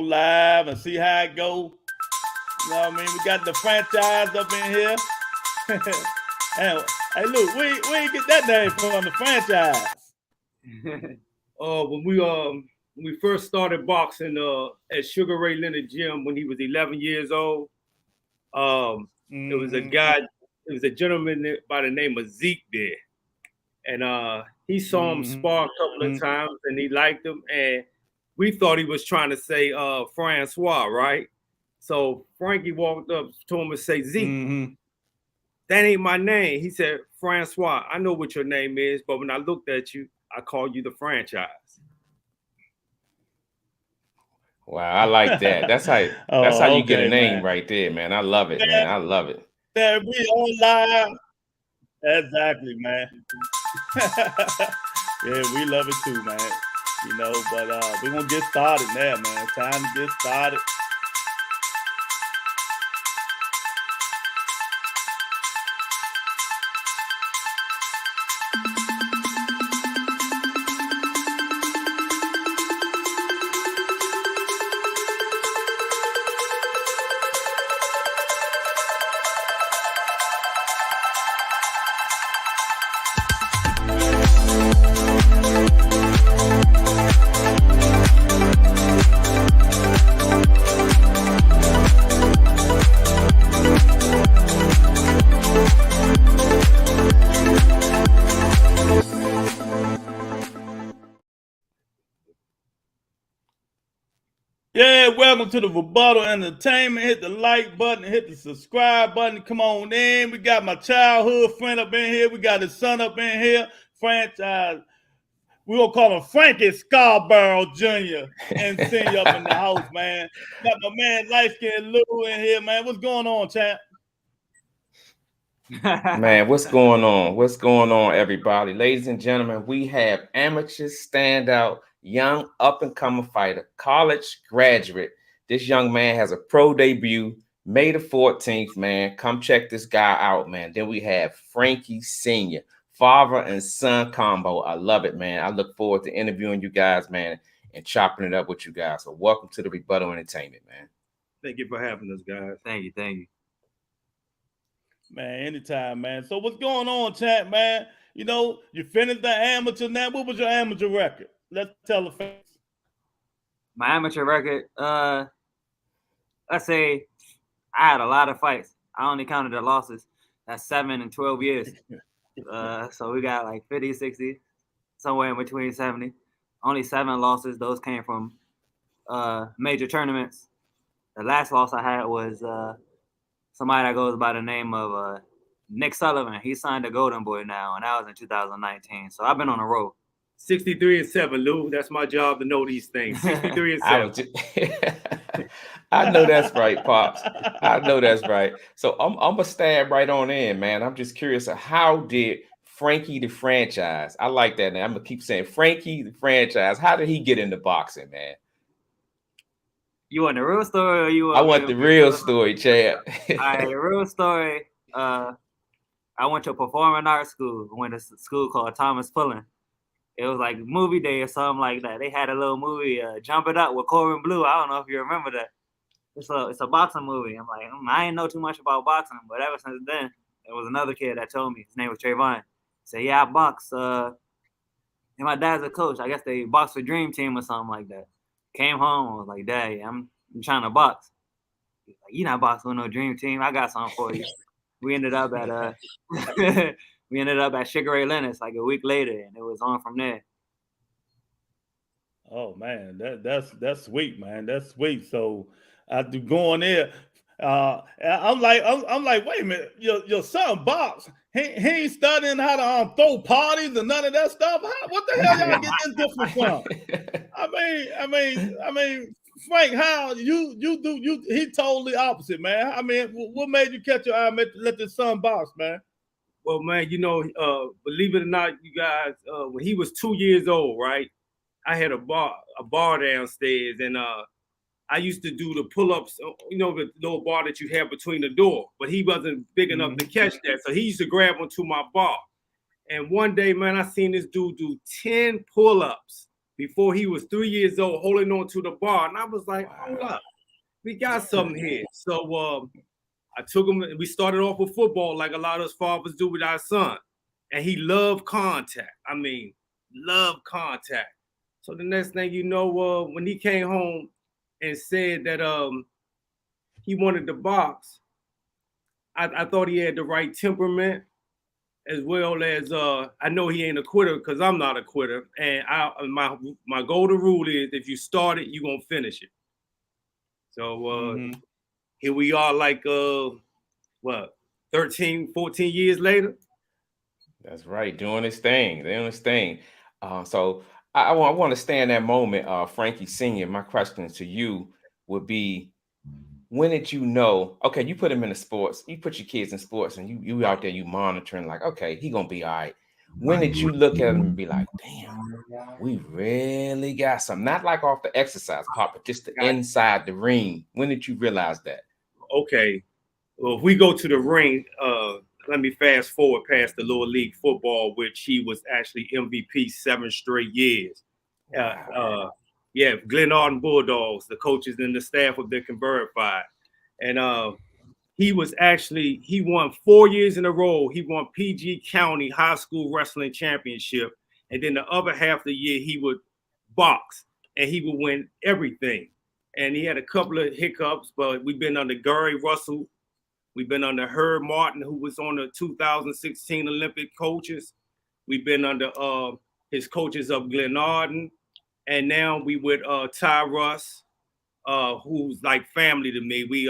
live and see how it go. You know what I mean? We got the franchise up in here. And hey, look, we ain't get that name from the franchise. When we first started boxing at Sugar Ray Leonard Gym when he was 11 years old, there was a guy, there was a gentleman by the name of Zeke there, and he saw him spar a couple of times and he liked him, and we thought he was trying to say Francois, right? So Frankie walked up to him and say, Zeke, that ain't my name. He said, Francois, I know what your name is, but when I looked at you, I called you the franchise. Wow, I like that. That's how you get a name right there, man. I love it, man. I love it. That we on live. Exactly, man. Yeah, we love it too, man. You know, but we're gonna get started now, man. Time to get started. Yeah, welcome to the Rebuttal Entertainment. Hit the like button, hit the subscribe button. Come on in. We got my childhood friend up in here. We got his son up in here. Franchise. We're going to call him Francios Scarboro Jr. and Senior up in the house, man. Got my man light-skinned Lou in here, man. What's going on, champ? Man, what's going on? What's going on, everybody? Ladies and gentlemen, we have amateur standout, young up-and-coming fighter, college graduate. This young man has a pro debut May the 14th, man. Come check this guy out, man. Then we have Frankie Sr., father and son combo. I love it, man. I look forward to interviewing you guys, man, and chopping it up with you guys. So welcome to the Rebuttal Entertainment, man. Thank you for having us, guys. Thank you. Man, anytime, man. So what's going on, chat, man? You know, you finished the amateur now. What was your amateur record? Let's tell the fans. My amateur record, let's say I had a lot of fights. I only counted the losses. That's 7 and 12 years. So we got like 50, 60, somewhere in between 70. Only 7 losses. Those came from major tournaments. The last loss I had was somebody that goes by the name of Nick Sullivan. He signed a Golden Boy now, and that was in 2019. So I've been on the road. 63 and 7, Lou. That's my job to know these things. 63 and 7. I know that's right, Pops. I know that's right. So I'm gonna stab right on in, man. I'm just curious of how did Frankie the franchise? I like that name. I'm gonna keep saying Frankie the franchise. How did he get into boxing, man? You want the real story, or you want? I want the real story, Chad. All right, the real story. I went to a performing arts school. I went to a school called Thomas Pullen. It was like movie day or something like that. They had a little movie, Jump It Up with Corbin Blue. I don't know if you remember that. It's a boxing movie. I'm like, I didn't know too much about boxing, but ever since then, there was another kid that told me. His name was Trayvon. He said, yeah, I box. And my dad's a coach. I guess they boxed for Dream Team or something like that. Came home, I was like, Dad, I'm trying to box. He's like, you're not boxing with no Dream Team. I got something for you. We ended up at Sugar Ray Leonard's like a week later, and it was on from there. Oh man, that's sweet, man. That's sweet. So after going there, I'm like, wait a minute, your son box. He ain't studying how to throw parties and none of that stuff. What the hell y'all get this different from? I mean, Frank, how you do? He totally opposite, man. I mean, what made you catch your eye and let this son box, man? Well, man, you know, believe it or not, you guys, when he was 2 years old, right? I had a bar downstairs, and I used to do the pull-ups, you know, the little bar that you have between the door, but he wasn't big enough to catch that. So he used to grab onto my bar. And one day, man, I seen this dude do 10 pull-ups before he was 3 years old, holding on to the bar. And I was like, hold up, we got something here. So I took him, we started off with football like a lot of us fathers do with our son. And he loved contact. I mean, loved contact. So the next thing you know, when he came home and said that he wanted to box, I thought he had the right temperament, as well as I know he ain't a quitter because I'm not a quitter. And my golden rule is if you start it, you're going to finish it. So here we are like, 13, 14 years later? That's right, doing his thing. So I want to stay in that moment, Frankie Sr. My question to you would be, when did you know, okay, you put him in the sports, you put your kids in sports, and you out there, you monitoring like, okay, he gonna be all right. When did you look at him and be like, damn, we really got something? Not like off the exercise part, but just the inside the ring. When did you realize that? Okay, well, if we go to the ring, let me fast forward past the lower league football, which he was actually MVP 7 straight years. Wow. Glenarden Bulldogs, the coaches and the staff of the can verify. And he won 4 years in a row. He won PG County High School Wrestling Championship. And then the other half of the year, he would box and he would win everything. And he had a couple of hiccups, but we've been under Gary Russell. We've been under Herb Martin, who was on the 2016 Olympic coaches. We've been under his coaches of Glenarden. And now we with Ty Russ, who's like family to me. We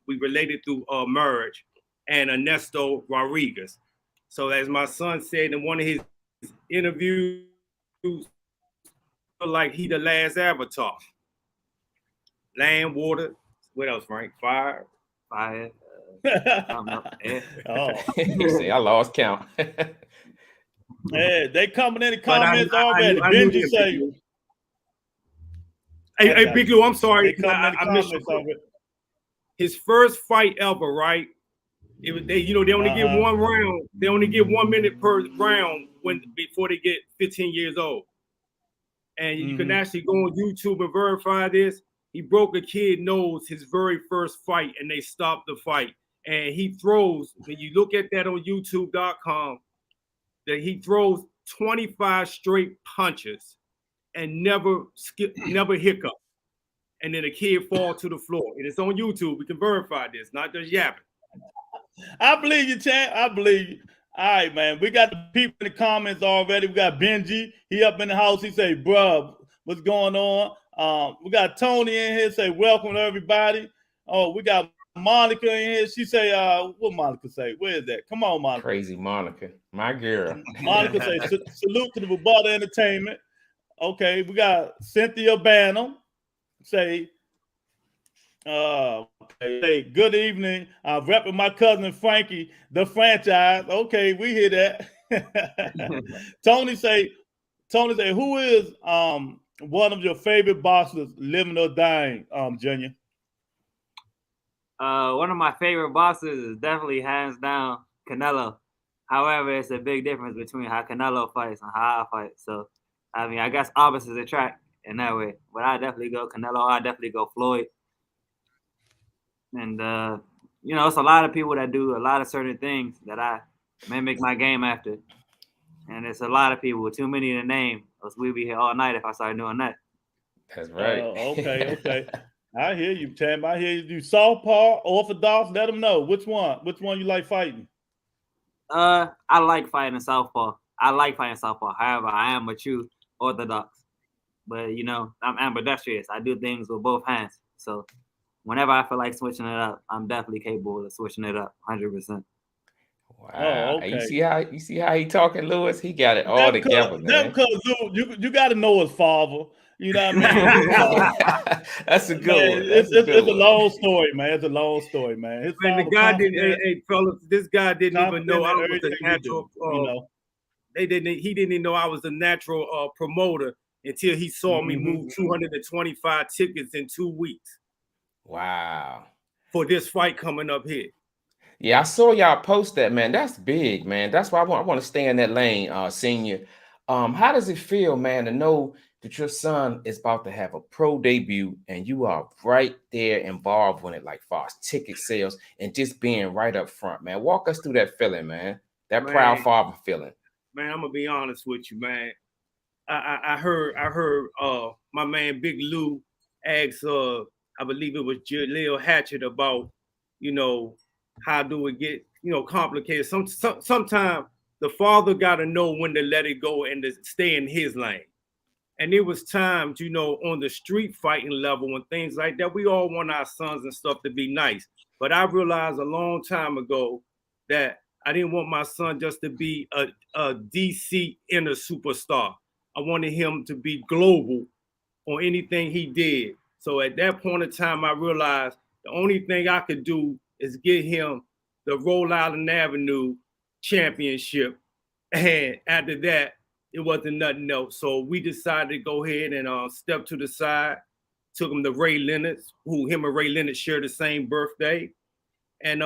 related through marriage, and Ernesto Rodriguez. So as my son said in one of his interviews, like he the last avatar. Land, water, what else, Frank? Fire. Oh. He said, I lost count. Hey, they coming in the comments already. Benji say, Hey, Big Lou, I'm sorry. They coming in the comments already. His first fight ever, right? It was they only get one round. They only get 1 minute per round before they get 15 years old. And you can actually go on YouTube and verify this. He broke a kid's nose his very first fight, and they stopped the fight. And he throws, when you look at that on YouTube.com, that he throws 25 straight punches and never hiccup. And then a kid fall to the floor. And it's on YouTube. We can verify this, not just yapping. I believe you, champ. I believe you. All right, man. We got the people in the comments already. We got Benji. He up in the house. He say, bruh, what's going on? We got Tony in here. Say, welcome to everybody. Oh, we got Monica in here. She say, what Monica say? Where is that? Come on, Monica. Crazy Monica. My girl. Monica say, salute to the Rebuttal Entertainment. Okay, we got Cynthia Banham. Say, say, good evening. I'm repping my cousin Frankie, the franchise. Okay, we hear that. Tony say, who is one of your favorite boxers, living or dying, Junior? One of my favorite boxers is definitely hands down Canelo. However, it's a big difference between how Canelo fights and how I fight. So, I mean, I guess opposites attract in that way. But I definitely go Canelo. I definitely go Floyd. And, it's a lot of people that do a lot of certain things that I mimic my game after. And it's a lot of people, too many to name. Else we'd be here all night if I started doing that. That's right. Okay. I hear you, champ. I hear you. Southpaw, orthodox. Let them know which one you like fighting. I like fighting southpaw. However, I am a true orthodox. But I'm ambidextrous. I do things with both hands. So whenever I feel like switching it up, I'm definitely capable of switching it up 100%. Wow. Oh, okay. You see how he talking, Lewis? He got it all together, man. That's because you got to know his father. You know what I mean? That's a good one. It's a long story, man. It's a long story, man. The guy didn't, fellas, this guy didn't even know I was a natural. He didn't even know I was a natural promoter until he saw me move 225 tickets in 2 weeks. Wow. For this fight coming up here. Yeah, I saw y'all post that, man. That's big, man. That's why I want to stay in that lane, Senior. How does it feel, man, to know that your son is about to have a pro debut and you are right there involved with it, like far as ticket sales and just being right up front, man. Walk us through that feeling, man. That proud father feeling. Man, I'm gonna be honest with you, man. I heard my man Big Lou ask I believe it was Jaleel Hatchett about, you know, how do it get, you know, complicated. Sometimes the father gotta know when to let it go and to stay in his lane. And there was times, you know, on the street fighting level and things like that, we all want our sons and stuff to be nice. But I realized a long time ago that I didn't want my son just to be a DC inner superstar. I wanted him to be global on anything he did. So at that point in time, I realized the only thing I could do is get him the Rhode Island Avenue championship. And after that, it wasn't nothing else. So we decided to go ahead and step to the side, took him to Ray Leonard's, who him and Ray Leonard share the same birthday. And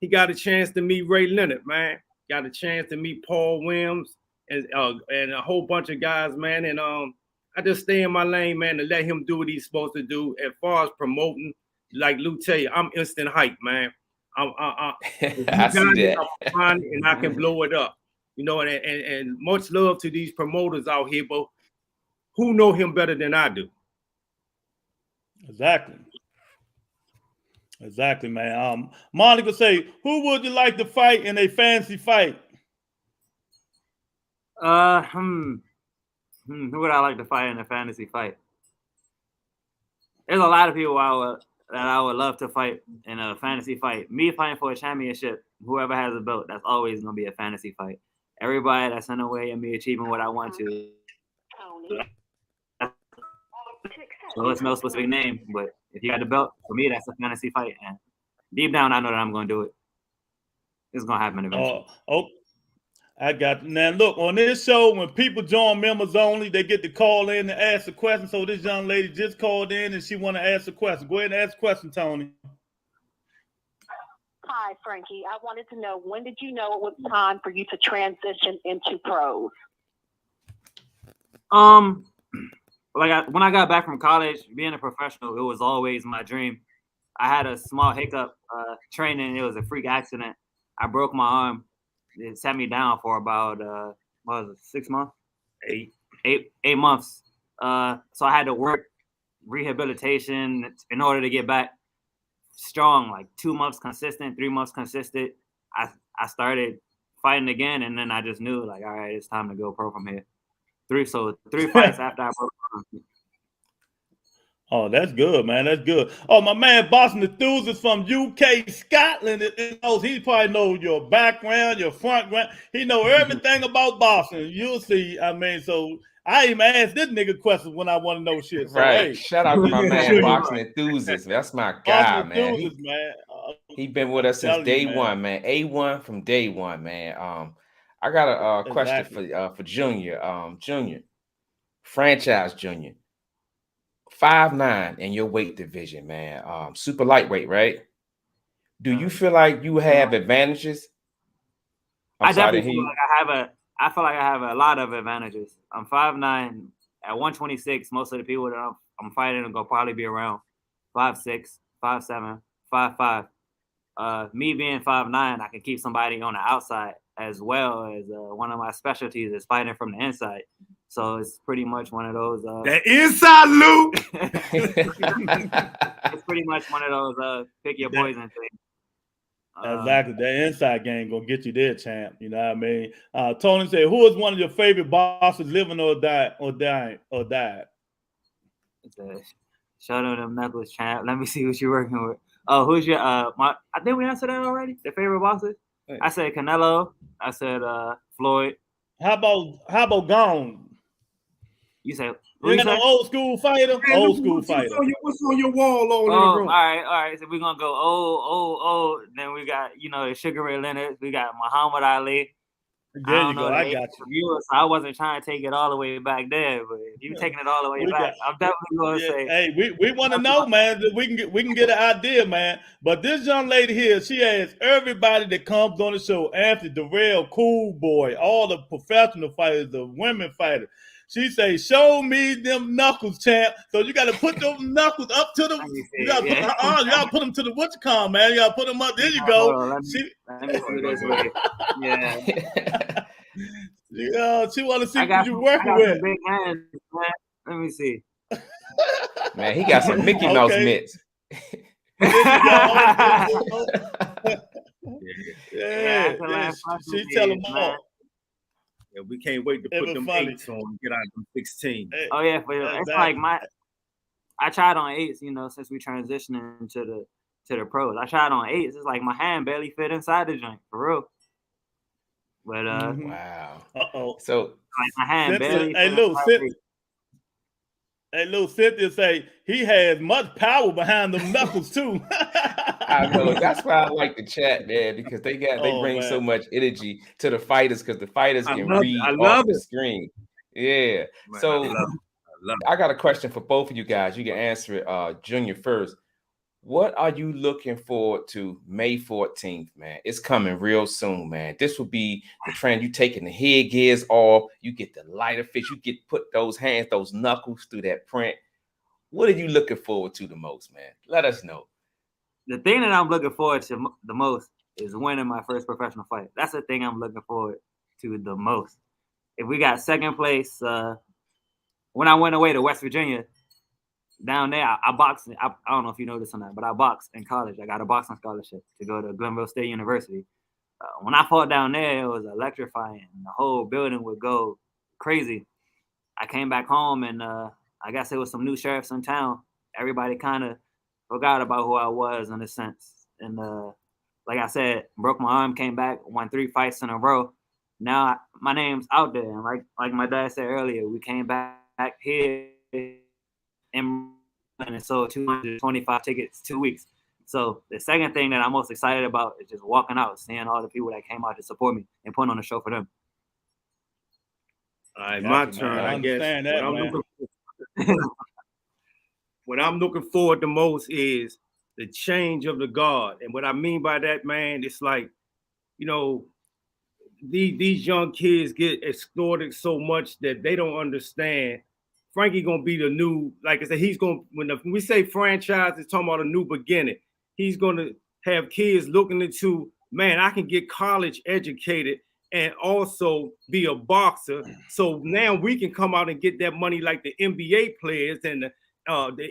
he got a chance to meet Ray Leonard, man. Got a chance to meet Paul Williams and a whole bunch of guys, man. And I just stay in my lane, man, and let him do what he's supposed to do. As far as promoting, like Lou tell you, I'm instant hype, man. I see that. And I can blow it up. You know, and much love to these promoters out here, but who know him better than I do? Exactly, man. Monica say, who would you like to fight in a fantasy fight? Who would I like to fight in a fantasy fight? There's a lot of people that I would love to fight in a fantasy fight. Me fighting for a championship, whoever has a belt, that's always gonna be a fantasy fight. Everybody that's in the way of me achieving what I want to. So it's no specific name, but if you got the belt, for me, that's a fantasy fight. And deep down, I know that I'm going to do it. It's going to happen eventually. I got you. Now, look, on this show, when people join members only, they get to call in and ask a question. So this young lady just called in and she want to ask a question. Go ahead and ask a question, Tony. Hi, Frankie. I wanted to know, when did you know it was time for you to transition into pros? When I got back from college, being a professional, it was always my dream. I had a small hiccup training. It was a freak accident. I broke my arm. It sat me down for about 6 months? 8 months. So I had to work rehabilitation in order to get back strong, like 2 months consistent, 3 months consistent. I started fighting again, and then I just knew, like, all right, it's time to go pro from here. Three fights after I broke. Oh, that's good, man. That's good. Oh, my man, Boston Enthusiast from UK, Scotland. He probably knows your background, your front ground. He know everything about Boston. You'll see. I mean, so I even asked this nigga questions when I want to know shit. So, right. Hey, shout out to my man, Boxing Enthusiast. That's my guy, man. He been with us since day one, man. A1 from day one, man. I got a question for Junior. Junior, Franchise Junior. 5'9" in your weight division, man. Super lightweight, right? Do you feel like you have advantages? I definitely feel like I feel like I have a lot of advantages. I'm 5'9" at 126. Most of the people that I'm fighting are gonna probably be around 5'6", 5'7", 5'5". Me being 5'9", I can keep somebody on the outside, as well as one of my specialties is fighting from the inside. So it's pretty much one of those. The inside loop. It's pretty much one of those pick your poison things. Exactly. That inside game gonna get you there, champ. You know what I mean? Tony said, who is one of your favorite bosses, living or died? Show them knuckles, champ. Let me see what you're working with. Oh, who's your I think we answered that already. The favorite bosses? Hey. I said Canelo. I said Floyd. How about Gone? You said you got an old school fighter? Hey, old school fighter. What's on your wall all in the room? All right. So we're gonna go old. Then we got, the Sugar Ray Leonard. We got Muhammad Ali. There you go. I got you. So I wasn't trying to take it all the way back there, but if you're taking it all the way back, I'm definitely going to say. Hey, we want to know, man. That we can get an idea, man. But this young lady here, she has everybody that comes on the show: Anthony, Darrell, Cool Boy, all the professional fighters, the women fighters. She say, "Show me them knuckles, champ." So you got to put them knuckles up to the. You got to put them to the what you call, man. You got to put them up. There you go. Let me do this way. Yeah. She want to see what you working with. Big hands, man. Let me see. Man, he got some Mickey Mouse mitts. She tell them all. Yeah, we can't wait to put them 8s on and get out of them 16. Oh yeah, it's like I tried on 8s, you know, since we transitioning to the pros. I tried on 8s. It's like my hand barely fit inside the joint, for real. But wow. So like my hand barely. Hey, Lou, Cynthia say he has much power behind them knuckles too. I know. That's why I like the chat, man, because they bring so much energy to the fighters, because the fighters can read off the screen. Yeah. Man, so I got a question for both of you guys. You can answer it, Junior first. What are you looking forward to May 14th, man? It's coming real soon, man. This will be the trend. You taking the headgears off. You get the lighter fit. You get put those hands, those knuckles through that print. What are you looking forward to the most, man? Let us know. The thing that I'm looking forward to the most is winning my first professional fight. That's the thing I'm looking forward to the most. If we got second place, when I went away to West Virginia, down there, I boxed. I don't know if you know this or not, but I boxed in college. I got a boxing scholarship to go to Glenville State University. When I fought down there, it was electrifying. The whole building would go crazy. I came back home, and I guess there was some new sheriffs in town. Everybody kind of forgot about who I was in a sense. And like I said, broke my arm, came back, won 3 fights in a row. Now my name's out there. And like my dad said earlier, we came back here and sold 225 tickets 2 weeks. So the second thing that I'm most excited about is just walking out, seeing all the people that came out to support me and putting on a show for them. All right, my turn. I guess what I'm looking forward the most is the change of the guard. And what I mean by that, man, it's like, you know, these young kids get extorted so much that they don't understand. Frankie gonna be the new, like I said, he's gonna, when we say franchise, it's talking about a new beginning. He's gonna have kids looking into, man, I can get college educated and also be a boxer. So now we can come out and get that money like the NBA players and the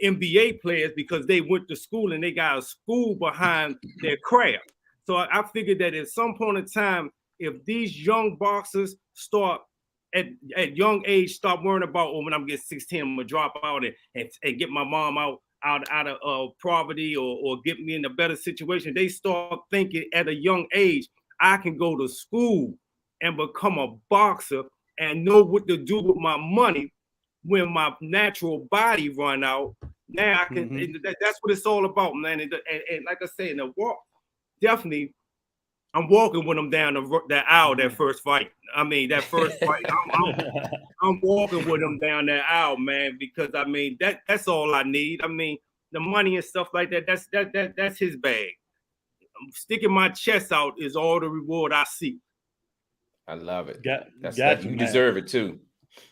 NBA players, because they went to school and they got a school behind their craft. So I figured that at some point in time, if these young boxers start at young age, stop worrying about, when I'm getting 16, I'm gonna drop out and get my mom out of poverty or get me in a better situation. They start thinking at a young age, I can go to school and become a boxer and know what to do with my money when my natural body run out. Now I can. That's what it's all about, man. And like I said, in the walk, definitely, I'm walking with them down that aisle. That first fight. I mean, that first fight. I'm walking with them down that aisle, man, because I mean that's all I need. I mean, the money and stuff like that. That's his bag. Sticking my chest out is all the reward I see. I love it. You deserve it too.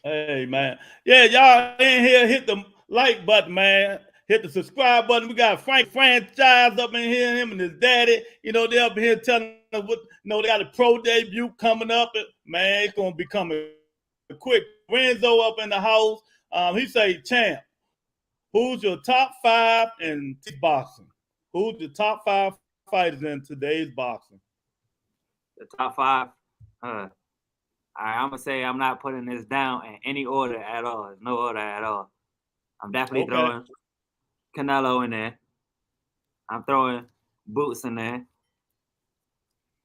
Hey, man. Yeah, y'all in here, hit the like button, man. Hit the subscribe button. We got Franchise up in here, him and his daddy. You know, they're up here telling us what, you know, they got a pro debut coming up. Man, it's going to be coming quick. Renzo up in the house. He say, champ, who's your top 5 in boxing? Who's the top 5 fighters in today's boxing? The top 5? I'm going to say I'm not putting this down in any order at all. There's no order at all. I'm definitely throwing Canelo in there. I'm throwing Boots in there.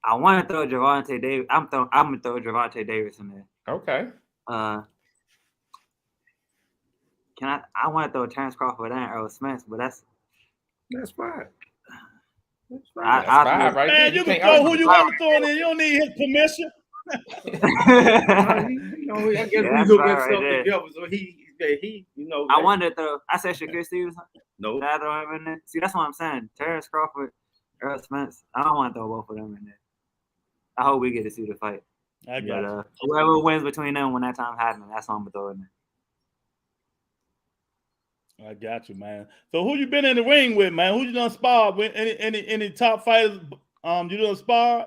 I want to throw Gervonta Davis. I'm going to throw Gervonta Davis in there. Okay. I want to throw Terrence Crawford and Earl Smith, but that's fine. That's fine, right? Man, you can throw who you want to throw in there. You don't need his permission. I guess we look at stuff together. So he, you know. I wanted to throw. I said Shakur Stevenson. No. Did I throw him in there? See, that's what I'm saying. Terrence Crawford, Earl Spence. I don't want to throw both of them in there. I hope we get to see the fight. I got you. Whoever wins between them when that time happens, that's what I'm gonna throw in there. I got you, man. So who you been in the ring with, man? Who you done sparred with? Any top fighters? You done sparred?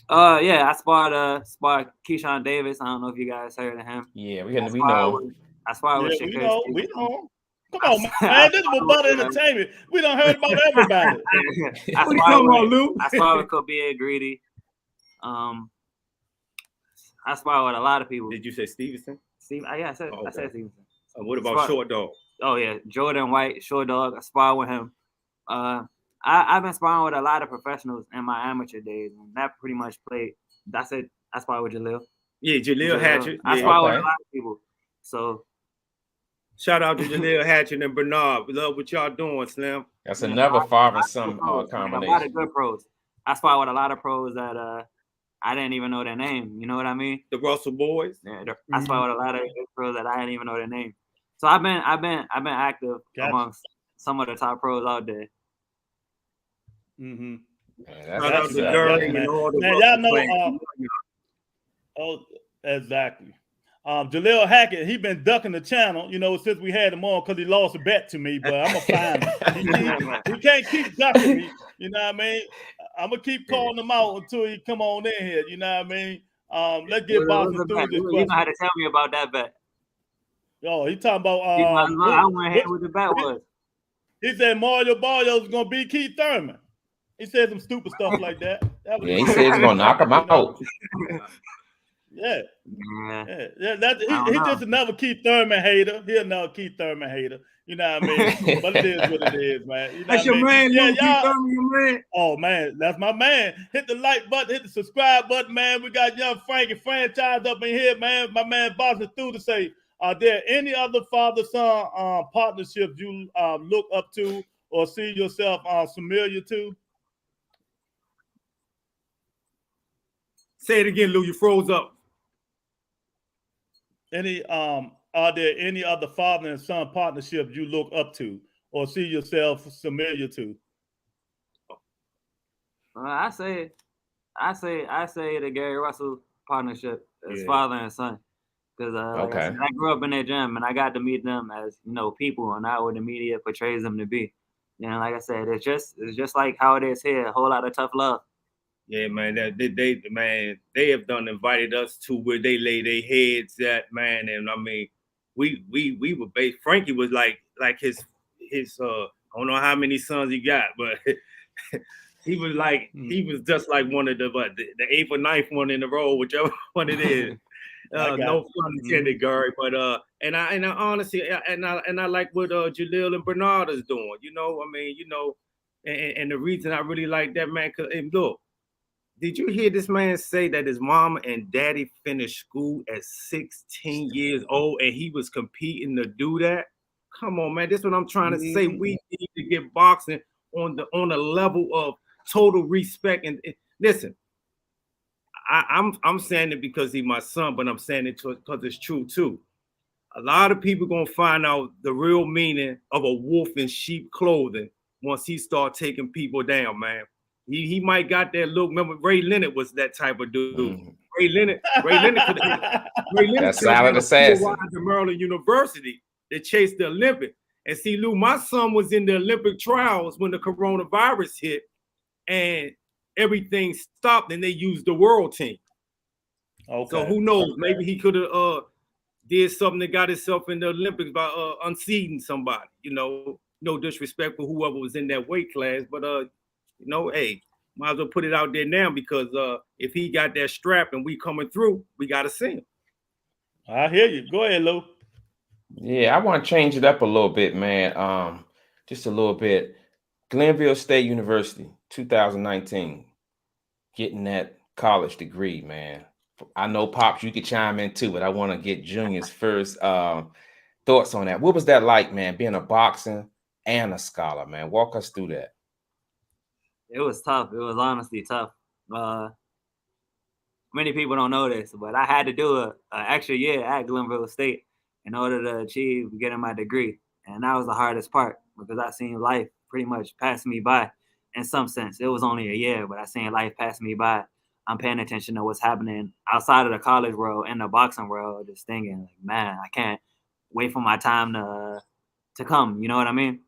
Yeah, I sparred Keyshawn Davis. I don't know if you guys heard of him. Yeah, we know. I sparred with Yeah, Shakur. we know. Come on, man. This is Rebuttal Entertainment. We done heard about everybody. What you talking about, Lou? I sparred with Kobia Greedy. I sparred with a lot of people. Did you say Stevenson? I said Stevenson. What about Short Dog? Oh yeah, Jordan White, Short Dog. I sparred with him. I've been sparring with a lot of professionals in my amateur days, and that pretty much played. That's it. I sparred with Jaleel. Yeah, Jaleel Hatchett. I sparred with a lot of people. So shout out to Jaleel Hatchett and Bernard. We love what y'all doing, Slim. That's another father and son combination. A lot of good pros. I sparred with a lot of pros that I didn't even know their name. You know what I mean? The Russell boys. Yeah, I sparred with a lot of pros that I didn't even know their name. So I've been active amongst some of the top pros out there. Mm-hmm. That's man, y'all know. Oh, exactly. Jaleel Hackett, he been ducking the channel, since we had him on because he lost a bet to me. But I'm gonna find him. He can't keep ducking me. You know what I mean? I'm gonna keep calling him out until he come on in here. You know what I mean? Let's get boxing through this question. You know how to tell me about that bet. Oh, he talking about. I went ahead with the bet was. He said Mario Barrios is gonna beat Keith Thurman. He said some stupid stuff like that. Yeah, he said he's gonna knock him out. Yeah. He just another Keith Thurman hater. He another Keith Thurman hater. You know what I mean? But it is what it is, man. You know that's your man, Keith Thurman, your man. Oh man, that's my man. Hit the like button, hit the subscribe button, man. We got young Frankie franchise up in here, man. My man boxing through to say, are there any other father-son partnerships you look up to or see yourself familiar to? Say it again, Lou. You froze up. Are there any other father and son partnerships you look up to or see yourself familiar to? I say the Gary Russell partnership as father and son. Because like I grew up in their gym and I got to meet them as people and not what the media portrays them to be. Like I said, it's just like how it is here. A whole lot of tough love. Yeah, man. They have done invited us to where they lay their heads at, man. And I mean, we were based. Frankie was like his I don't know how many sons he got, but he was like he was just like one of the 8th or 9th one in a row, whichever one it is. No fun intended, Gary. But and I honestly and I like what Jaleel and Bernard is doing. And the reason I really like that, man, because look. Did you hear this man say that his mama and daddy finished school at 16 years old and he was competing to do that? Come on, man. This is what I'm trying to say. We need to get boxing on a level of total respect. And listen, I'm saying it because he's my son, but I'm saying it because it's true too. A lot of people gonna find out the real meaning of a wolf in sheep clothing once he start taking people down, man. He might got that look. Remember, Ray Leonard was that type of dude. Ray Leonard that silent assassin to Maryland University that chased the Olympic. And see, Lou, my son was in the Olympic trials when the coronavirus hit and everything stopped and they used the world team. Okay. So who knows? Okay. Maybe he could have did something that got himself in the Olympics by unseating somebody. No disrespect for whoever was in that weight class, but hey, might as well put it out there now because if he got that strap and we coming through, we got to see him. I hear you. Go ahead, Lou. Yeah, I want to change it up a little bit, man. Just a little bit. Glenville State University, 2019, getting that college degree, man. I know, Pops, you could chime in too, but I want to get Junior's first thoughts on that. What was that like, man, being a boxer and a scholar, man? Walk us through that. It was tough. It was honestly tough. Many people don't know this, but I had to do an extra year at Glenville State in order to achieve getting my degree. And that was the hardest part because I seen life pretty much pass me by in some sense. It was only a year, but I seen life pass me by I'm paying attention to what's happening outside of the college world and the boxing world, just thinking like, man, I can't wait for my time to come. You know what I mean?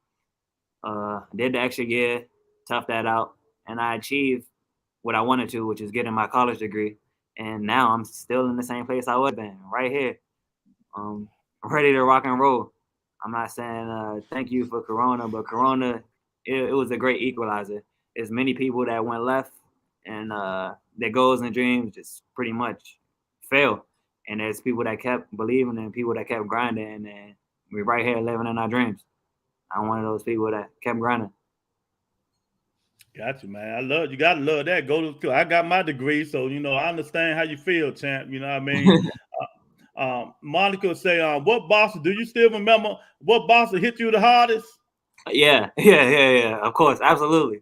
Did the extra year, toughed that out, and I achieved what I wanted to, which is getting my college degree. And now I'm still in the same place I was been, right here, ready to rock and roll. I'm not saying thank you for Corona, but Corona, it was a great equalizer. There's many people that went left and their goals and dreams just pretty much failed. And there's people that kept believing and people that kept grinding, and we're right here living in our dreams. I'm one of those people that kept grinding. Got you, man. I love you. Gotta love that. Go to school. I got my degree, so I understand how you feel, champ. You know what I mean? Monica say, what boxer do you still remember? What boxer hit you the hardest? Yeah. Of course, absolutely.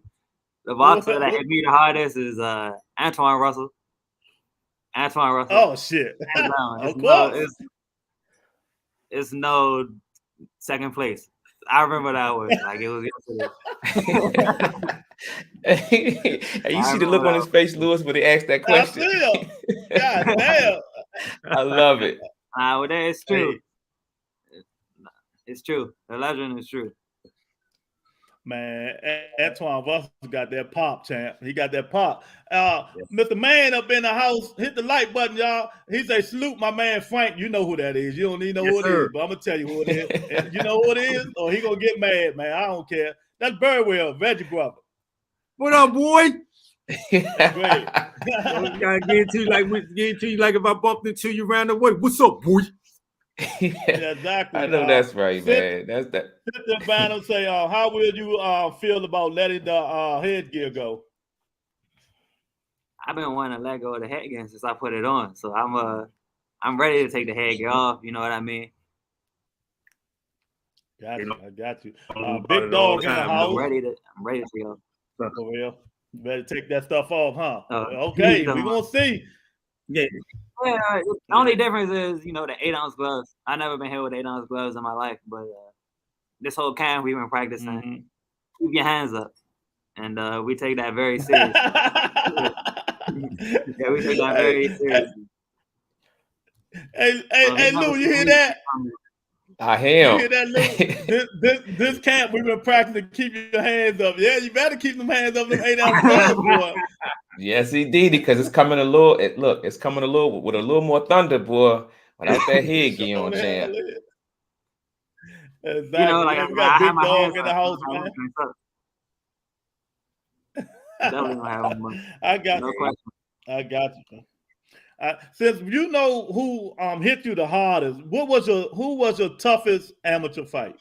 The boxer that hit me the hardest is Antoine Russell. Oh shit! Of course. It's no second place. I remember that was like it was yesterday. You see the look on his face, Lewis, when they asked that question. I feel. God damn. I love it. Well, it's true. It's true. The legend is true. Man, Antoine Russell got that pop, champ. He got that pop. Mr. Man up in the house, hit the like button, y'all. He say, salute my man Frank. You know who that is. You don't need to know who it is, but I'm going to tell you who it is. You know who it is? Or he going to get mad, man. I don't care. That's Birdwell, Veggie Brother. What up, boy? Great. Gotta get to you like if I bumped into you around the way. What's up, boy? Yeah, exactly. I know that's right, man. That's that. Sit there and say, how will you feel about letting the headgear go? I've been wanting to let go of the headgear since I put it on, so I'm ready to take the headgear off. You know what I mean? Got you. I got you. Big dog in the house. I'm ready to go. For real. You better take that stuff off, huh? Okay, we're gonna see. Yeah. The only difference is, the 8-ounce gloves. I've never been hit with 8-ounce gloves in my life, but this whole camp we've been practicing. Mm-hmm. Keep your hands up, and we take that very seriously. Yeah, we take that very seriously. Hey, Lou, you hear that? I am. You hear that, Lou? This camp we've been practicing. Keep your hands up. Yeah, you better keep them hands up. Them 8-ounce gloves, boy. Yes, indeed, because it's coming a little. It's coming a little with a little more thunder, boy. Without that headgear on, champ. Exactly. We got Big Dog in the house, man. I got you. I got you. Since you know who hit you the hardest, who was your toughest amateur fight?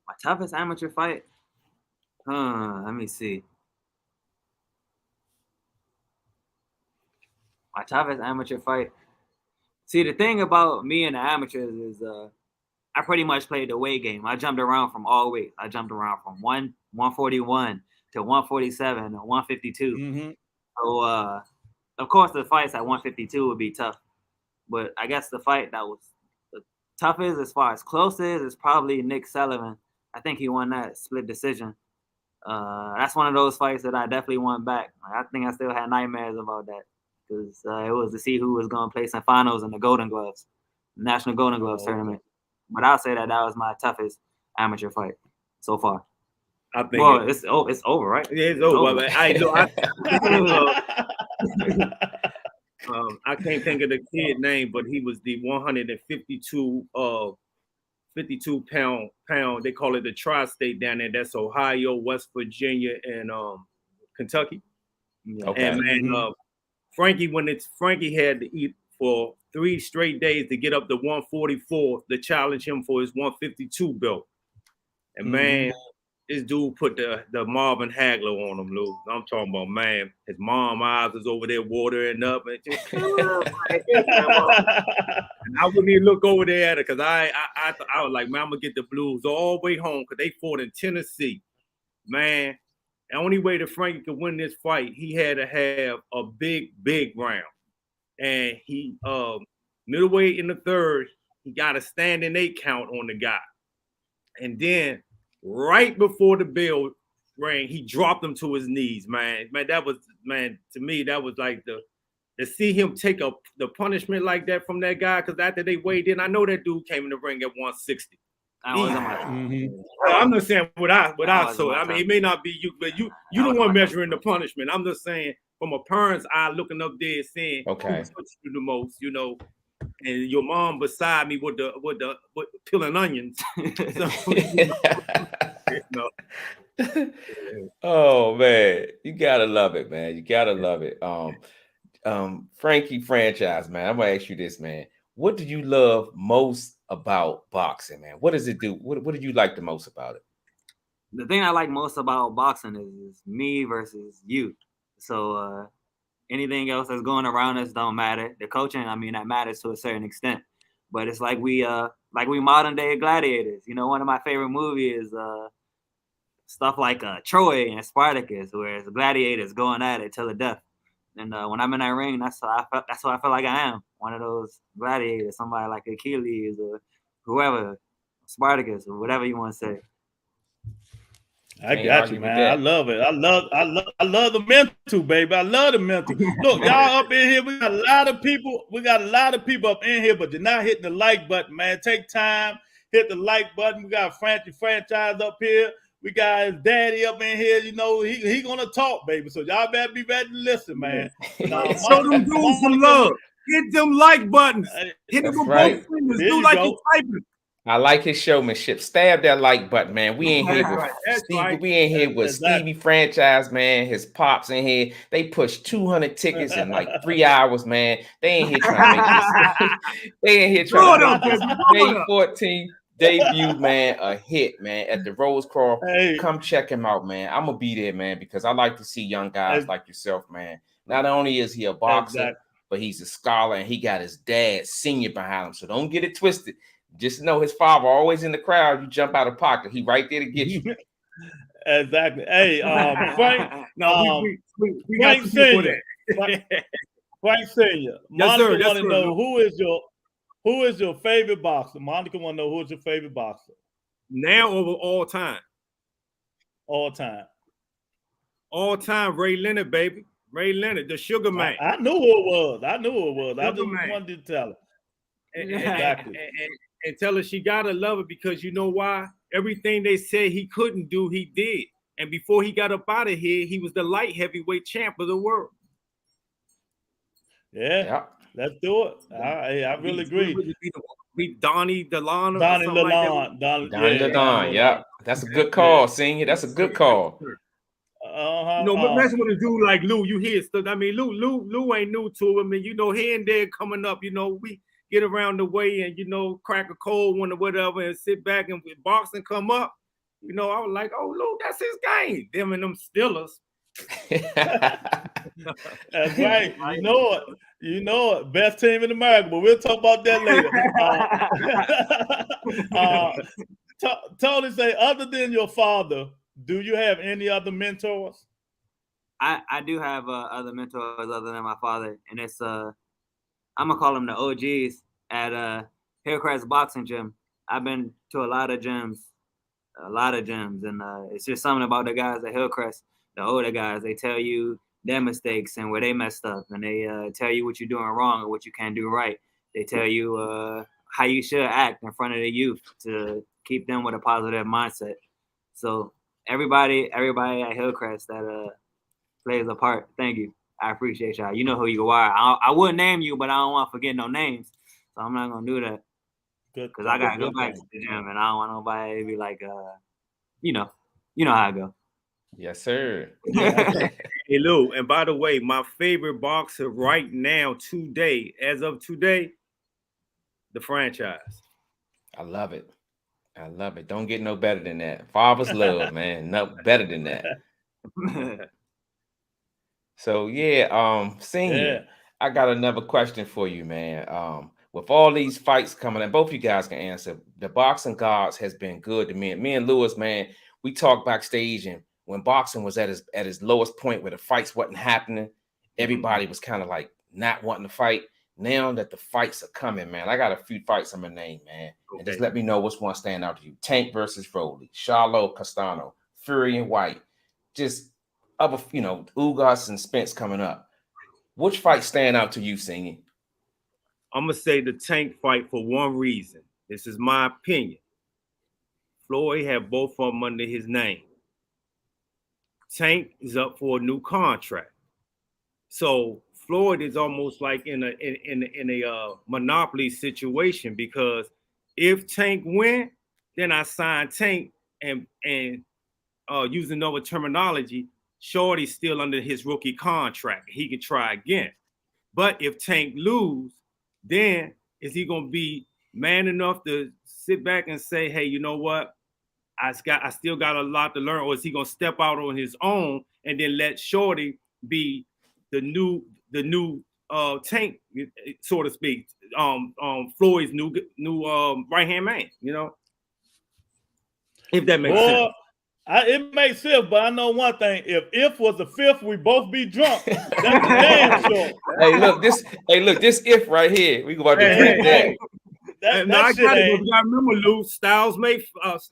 My toughest amateur fight? Let me see. My toughest amateur fight. See, the thing about me and the amateurs is I pretty much played the weight game. I jumped around from all weights. I jumped around from 141 to 147 to 152. Mm-hmm. So, of course, the fights at 152 would be tough. But I guess the fight that was the toughest as far as closest is probably Nick Sullivan. I think he won that split decision. That's one of those fights that I definitely want back. I think I still had nightmares about that because it was to see who was going to place in finals in the Golden Gloves, National Golden Gloves tournament. But I'll say that was my toughest amateur fight so far. I think it's over, right? Yeah, it's over. I can't think of the kid name, but he was the 152 pound. They call it the tri-state down there. That's Ohio, West Virginia, and Kentucky. Okay. And man, Frankie had to eat for 3 straight days to get up to 144 to challenge him for his 152 belt. And man, this dude put the Marvin Hagler on him, Lou. I'm talking about, man, his mom eyes was over there watering up. And just, and I wouldn't even look over there at it because I was like, man, I'm going to get the Blues all the way home because they fought in Tennessee. Man, the only way that Frankie could win this fight, he had to have a big round. And he, middleweight in the third, he got a standing 8 count on the guy. And then right before the bell, ring, he dropped him to his knees, man. Man, that was, man, to me, that was like to see him take the punishment like that from that guy, because after they weighed in, I know that dude came in the ring at 160. I'm not saying without so I mean, it may not be you, but you the one measuring the punishment. I'm just saying from a parent's eye looking up there saying who touched you the most, you know, and your mom beside me with peeling onions. So, you know. Oh man, you gotta love it, man. You gotta love it. Frankie Franchise, man. I'm gonna ask you this, man. What do you love most about boxing, man? What does it do? What do you like the most about it? The thing I like most about boxing is me versus you. So anything else that's going around us don't matter. The coaching, I mean, that matters to a certain extent. But it's like we modern day gladiators. You know, one of my favorite movies is stuff like Troy and Spartacus, where it's gladiators going at it till the death. And when I'm in that ring, that's what I feel like I am. One of those gladiators, somebody like Achilles or whoever, Spartacus or whatever you want to say. I got you, man. I love it. I love the mental, baby. I love the mental. Look, y'all up in here. We got a lot of people. We got a lot of people up in here, but you're not hitting the like button, man. Take time, hit the like button. We got Francios Franchise up here. We got his daddy up in here. You know, he gonna talk, baby. So y'all better be ready to listen, man. Show them dudes some love. Hit them like buttons. Hit them with both fingers. Do like you typing. I like his showmanship. Stab that like button, man. We ain't here with Stevie. We ain't here with Stevie Franchise, man. His pops in here. They pushed 200 tickets in like 3 hours, man. They ain't here trying to make this. They ain't here trying to make this May 14th debut, man, a hit, man, at the Rosecroft. Hey. Come check him out, man. I'm gonna be there, man, because I like to see young guys like yourself, man. Not only is he a boxer, but he's a scholar and he got his dad senior behind him. So don't get it twisted. Just know his father always in the crowd. You jump out of pocket, he right there to get you. Exactly. Hey, Frank. We got Frank Senior. Frank Senior. Monica want to know who is your favorite boxer. Monica want to know who is your favorite boxer now over all time. All time. All time. Ray Leonard, baby. Ray Leonard, the Sugar Man. I knew who it was. I just wanted to tell her. Exactly. And tell her she gotta love it, because you know why? Everything they said he couldn't do, he did. And before he got up out of here, he was the light heavyweight champ of the world. Yeah. Let's do it. I really agree. Beat Donnie DeLon. Donnie DeLon. Donnie DeLon. Yeah. That's a good call, Senior. That's a good call. You know, messing with a dude like Lou, you hear stuff. I mean, Lou ain't new to him. And, you know, here and there coming up, you know, we get around the way and, you know, crack a cold one or whatever and sit back and with boxing come up. You know, I was like, oh, Lou, that's his game. Them and them Steelers. That's right. You know it. Best team in America, but we'll talk about that later. Tony say, other than your father, do you have any other mentors? I do have other mentors other than my father, and it's I'm gonna call them the OGs at Hillcrest Boxing Gym. I've been to a lot of gyms, and it's just something about the guys at Hillcrest, the older guys. They tell you their mistakes and where they messed up, and they tell you what you're doing wrong and what you can't do right. They tell you how you should act in front of the youth to keep them with a positive mindset. So everybody at Hillcrest that plays a part, thank you. I appreciate y'all. You know who you are. I wouldn't name you, but I don't want to forget no names, so I'm not gonna do that. Good, because I gotta go back to the gym, and I don't want nobody to be like, you know how I go. Yes, sir. Hey, Lou, and by the way, my favorite boxer right now, today, as of today, the Franchise. I love it. I love it. Don't get no better than that. Father's love, man. No better than that. So Senior, I got another question for you, man. With all these fights coming, and both you guys can answer, the boxing gods has been good to me. Me and Lewis, man, we talked backstage, and when boxing was at his lowest point where the fights wasn't happening, everybody was kind of like not wanting to fight. Now that the fights are coming, man, I got a few fights I'm gonna name, man. Okay. And just let me know which one stand out to you. Tank versus Foley, Charlo Castano, Fury and White, just other, Ugas and Spence coming up. Which fight stand out to you, Singing? I'm gonna say the Tank fight for one reason. This is my opinion. Floyd had both of them under his name. Tank is up for a new contract, so Floyd is almost like in a monopoly situation, because if Tank win, then I sign Tank, and using another terminology, Shorty's still under his rookie contract. He can try again. But if Tank lose, then is he gonna be man enough to sit back and say, hey, you know what? I still got a lot to learn, or is he gonna step out on his own and then let Shorty be the new Tank, so to speak, Floyd's new right hand man, if that makes sense. It makes sense, but I know one thing: if was the fifth, we both be drunk. That's damn sure. Hey, look, this if right here. We about to drink that. That I shit got it. ain't. You gotta remember, Lou, Styles make fights,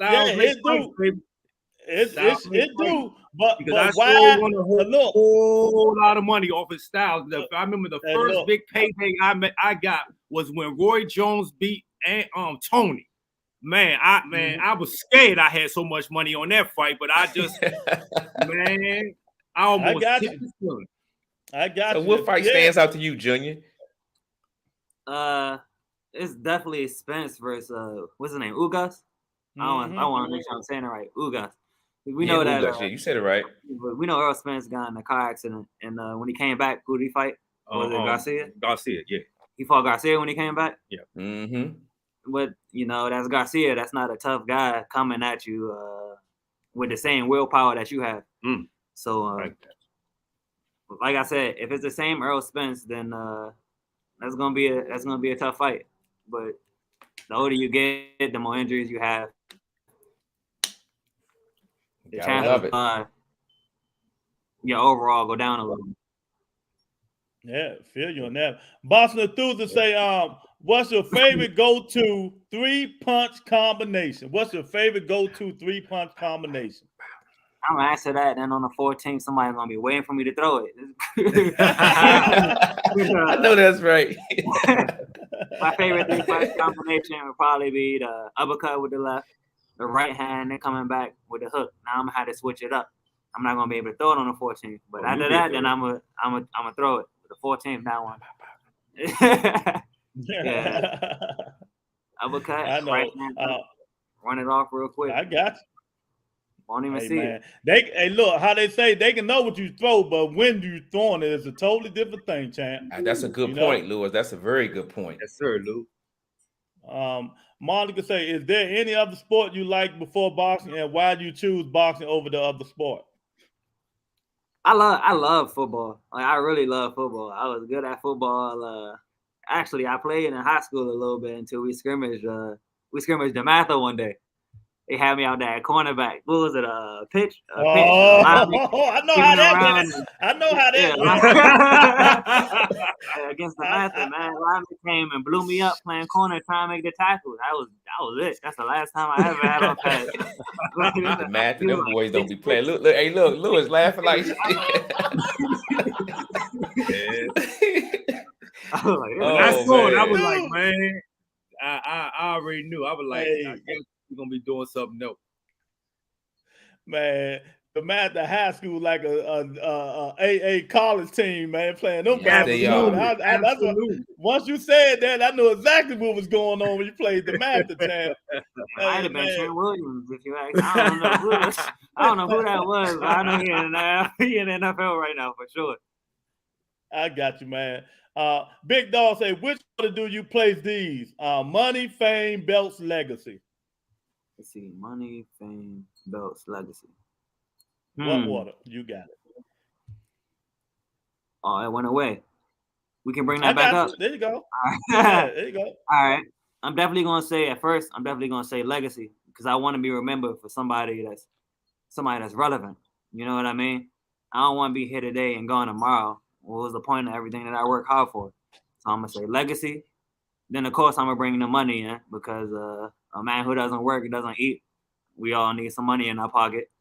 It do. But because I why? still want a whole lot of money off his Styles. I remember the first big payday I got was when Roy Jones beat Tony. Man, I was scared I had so much money on that fight, but I just man, I almost got tipped you. the ceiling. I got So you. what fight stands out to you, Junior? It's definitely Spence versus what's his name, Ugas. I want to make sure I'm saying it right, Ugas. We know that. Ugas, you said it right. We know Earl Spence got in a car accident, and when he came back, who did he fight? Was it Garcia? Garcia, yeah. He fought Garcia when he came back. Yeah. Mm-hmm. But that's Garcia. That's not a tough guy coming at you with the same willpower that you have. So, like I said, if it's the same Earl Spence, then that's gonna be a tough fight. But the older you get, the more injuries you have. The chances of your overall go down a little. Yeah, feel you on that. Boston Enthusiast say, what's your favorite go-to 3-punch combination? What's your favorite go-to 3-punch combination? I'm gonna answer that, and on the 14th, somebody's gonna be waiting for me to throw it. I know that's right. My favorite 3-punch combination would probably be the uppercut with the left, the right hand, and coming back with the hook. Now I'm gonna have to switch it up. I'm not gonna be able to throw it on the 14th, but after that, then I'm gonna throw it. The 14th, that one. Yeah. Uppercut. I know. Right hand, run it off real quick. I got you. Won't even see it. Look, how they say they can know what you throw, but when you throwing it is a totally different thing, champ. That's a good point, Lewis. That's a very good point. Yes, sir, Lou. Monica say, is there any other sport you like before boxing, and why do you choose boxing over the other sport? I love football. Like, I really love football. I was good at football. Actually, I played in high school a little bit until we scrimmaged. We scrimmaged DeMatha one day. They had me out there at cornerback. What was it? Pitch? I know how that went. I know how that went. Against DeMatha, man. Lineman came and blew me up playing corner trying to make the tackle. That was it. That's the last time I ever had on pass. DeMatha, them boys don't be playing. Look, Lewis laughing like shit. I saw it. I was like, man, I already knew. I was like, I guess we're gonna be doing something else. Man, DeMatha High School like a AA college team, man, playing them guys. Once you said that, I knew exactly what was going on when you played DeMatha, champ. I'd have been Trent Williams if you asked. I don't know who that was, but I know he in the NFL right now for sure. I got you, man. Big Dog say, which order do you place these? Money, fame, belts, legacy. Let's see. Money, fame, belts, legacy. What order? You got it. Oh, it went away. We can bring that back up. There you go. There you go. All right. I'm definitely gonna say legacy, because I want to be remembered for somebody that's relevant. You know what I mean? I don't want to be here today and gone tomorrow. What was the point of everything that I work hard for? So I'm gonna say legacy. Then of course I'm gonna bring the money in, because a man who doesn't work, he doesn't eat. We all need some money in our pocket.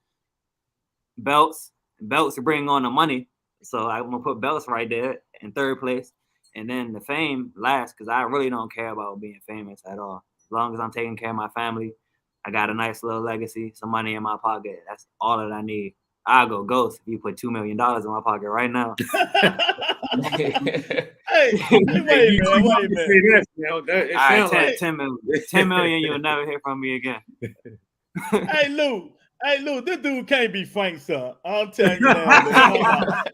belts. Belts bring on the money, so I'm gonna put belts right there in third place, and then the fame last, because I really don't care about being famous at all. As long as I'm taking care of my family, I got a nice little legacy, some money in my pocket. That's all that I need. I'll go ghost if you put $2 million in my pocket right now. Hey, wait a minute. All right, 10 million. 10 million, you'll never hear from me again. Hey, Lou, this dude can't be Frank's son. I'm telling you now.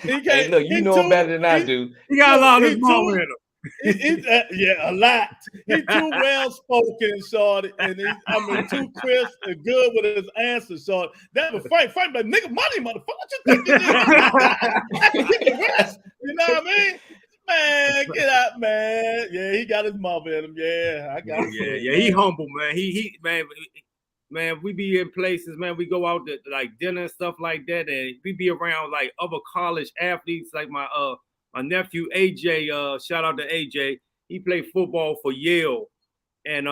Hey, look, you know him better than I do. He got a lot of his mama in him. Yeah, a lot. He's too well spoken, shorty, and too crisp and good with his answers, shorty. That was Frank, like, nigga, money, motherfucker. What you think you did? You know what I mean? Man, get out, man. Yeah, he got his mother in him. Yeah, I got him. Yeah, he humble, man. He man, we be in places, man. We go out to like dinner and stuff like that, and we be around like other college athletes, like my nephew AJ. Shout out to AJ. He played football for Yale, and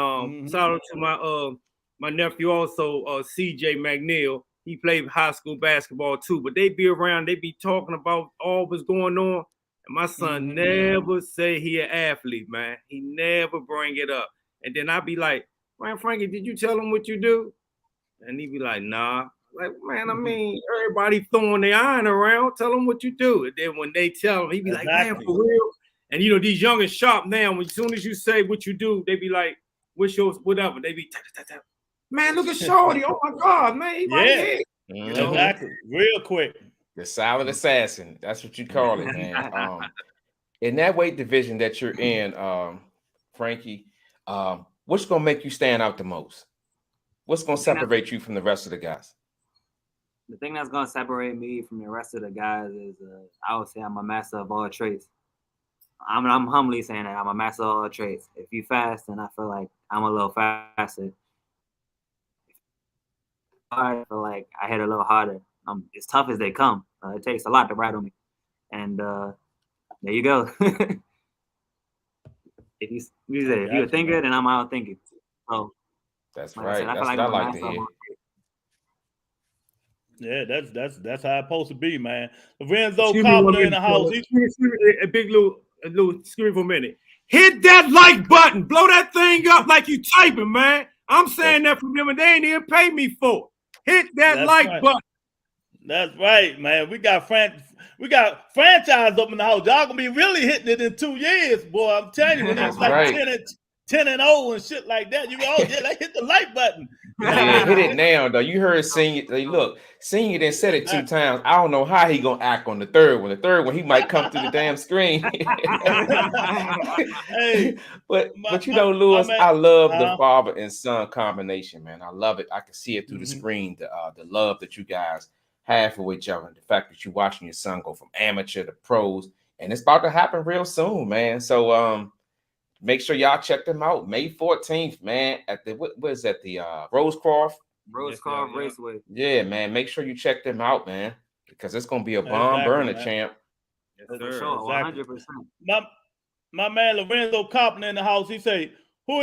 shout out to my nephew also, CJ McNeil. He played high school basketball too. But they be around, they be talking about all what's going on. And my son never say he an athlete, man. He never bring it up. And then I be like, man, Frankie, did you tell him what you do? And he be like, nah. Like, man, I mean, everybody throwing their iron around. Tell them what you do. And then when they tell him, he be like, man, for real. And you know, these young and sharp now, as soon as you say what you do, they be like, what's your whatever? They be tap. Man, look at Shorty. Oh my God, man. He right here. You know? Exactly. Real quick. The silent assassin. That's what you call it, man. In that weight division that you're in, Frankie, what's gonna make you stand out the most? What's gonna separate you from the rest of the guys? The thing that's gonna separate me from the rest of the guys is, I would say I'm a master of all traits. I'm humbly saying that I'm a master of all traits. If you fast, then I feel like I'm a little faster. I feel like I hit a little harder. As tough as they come. It takes a lot to rattle me. And there you go. If you think it, then I'm out thinking. So that's right. That's what I like to hear. Yeah, that's how it's supposed to be, man. Lorenzo Carpenter in the house. Big Lou, excuse me for a minute. Hit that like button. Blow that thing up like you typing, man. I'm saying that for them, and they ain't even pay me for it. Hit that button. That's right, man. We got franchise up in the house. Y'all gonna be really hitting it in 2 years, boy. I'm telling you, when it's like 10 and 0 and shit like that, you go, oh yeah, let's hit the like button. Yeah, hit it now though. You heard Senior. Look, Senior done said it 2 times. I don't know how he gonna act on the third one. The third one, he might come through the damn screen. Hey, but you know, Lewis, I love the father and son combination, man. I love it. I can see it through the screen. The love that you guys have for each other, and the fact that you're watching your son go from amateur to pros, and it's about to happen real soon, man. So make sure y'all check them out. May 14th, man, at the what is that? The Rosecroft Raceway. Yeah, man. Make sure you check them out, man, because it's gonna be a bomb burner, champ. Yes, sir. 100%. My man Lorenzo Carpenter in the house. He say, who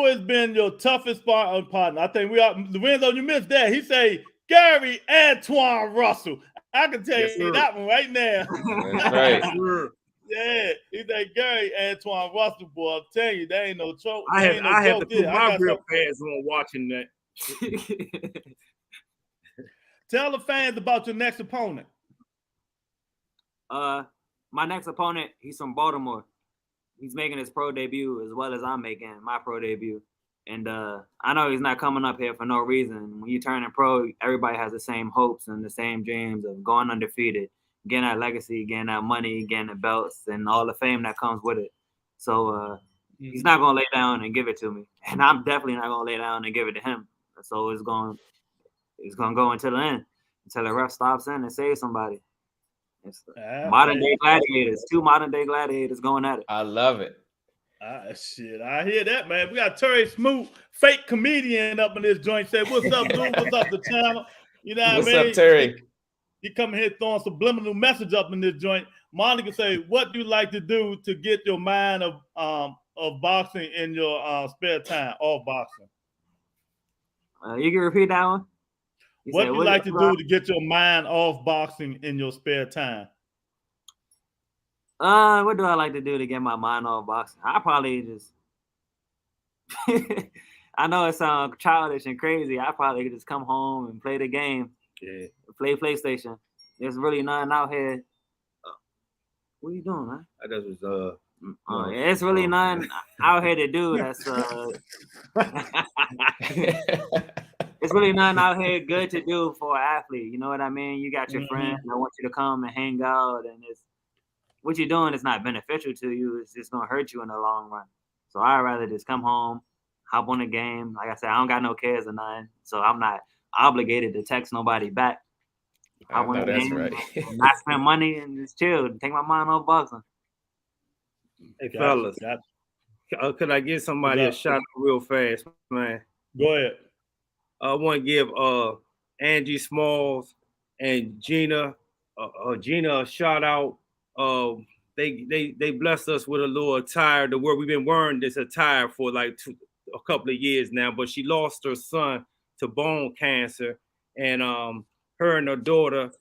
has been your toughest partner? I think we are. Lorenzo, you missed that. He say, Gary Antoine Russell. I can tell you that one right now. That's right. Yeah, he's that Gary Antoine Russell, boy. I'm telling you, there ain't no trouble. I had to put my real pads on watching that. Tell the fans about your next opponent. My next opponent, he's from Baltimore. He's making his pro debut as well as I'm making my pro debut. And I know he's not coming up here for no reason. When you turn a pro, everybody has the same hopes and the same dreams of going undefeated, getting that legacy, getting that money, getting the belts, and all the fame that comes with it. So he's not going to lay down and give it to me. And I'm definitely not going to lay down and give it to him. So it's going to go until the end, until the ref stops in and saves somebody. It's modern-day gladiators, 2 modern-day gladiators going at it. I love it. Shit, I hear that, man. We got Terry Smoot, fake comedian, up in this joint. Say, what's up, dude? What's up, the channel? You know what I mean? What's up, Terry? He coming here throwing subliminal message up in this joint. Monica say, what do you like to do to get your mind of boxing in your spare time, all boxing? You can repeat that one? What do you like to do to get your mind off boxing in your spare time? What do I like to do to get my mind off boxing? I probably just I know it sounds childish and crazy. I probably could just come home and play the game. Yeah. Play PlayStation. There's really nothing out here. What are you doing, man? I just was it's really nothing out here to do. That's it's really nothing out here good to do for an athlete. You know what I mean? You got your friends. I want you to come and hang out, and it's what you're doing is not beneficial to you. It's just gonna hurt you in the long run. So I'd rather just come home, hop on the game. Like I said, I don't got no kids or nothing, so I'm not obligated to text nobody back. I know that's right. Not spend money and just chill. Take my mind off boxing. Hey, fellas, could I give somebody a shout out real fast, man? Go ahead. I want to give Angie Smalls and Gina a shout out. They blessed us with a little attire to where we've been wearing this attire for like a couple of years now, but she lost her son to bone cancer, and her and her daughter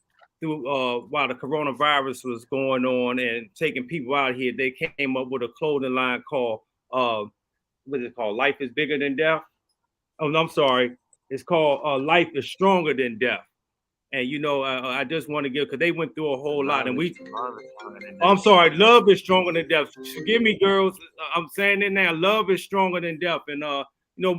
through while the coronavirus was going on and taking people out here, they came up with a clothing line called what is it called? Life is Bigger Than Death. Oh, no, I'm sorry. It's called Life is Stronger Than Death. And, you know, I just want to give, because they went through a whole lot. And I'm sorry, love is stronger than death. Forgive me, girls. I'm saying it now. Love is stronger than death. And, you know,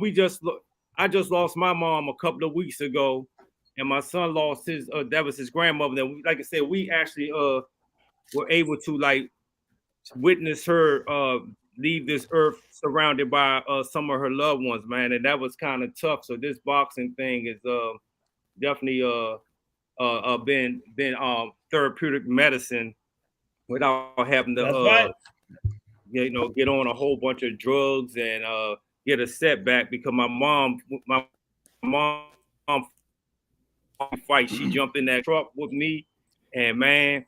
I just lost my mom a couple of weeks ago. And my son lost his, that was his grandmother. And like I said, we actually were able to, like, witness her leave this earth surrounded by some of her loved ones, man. And that was kind of tough. So this boxing thing is definitely been therapeutic medicine without having to you know, get on a whole bunch of drugs and get a setback, because my mom fight, she jumped in that truck with me, and man,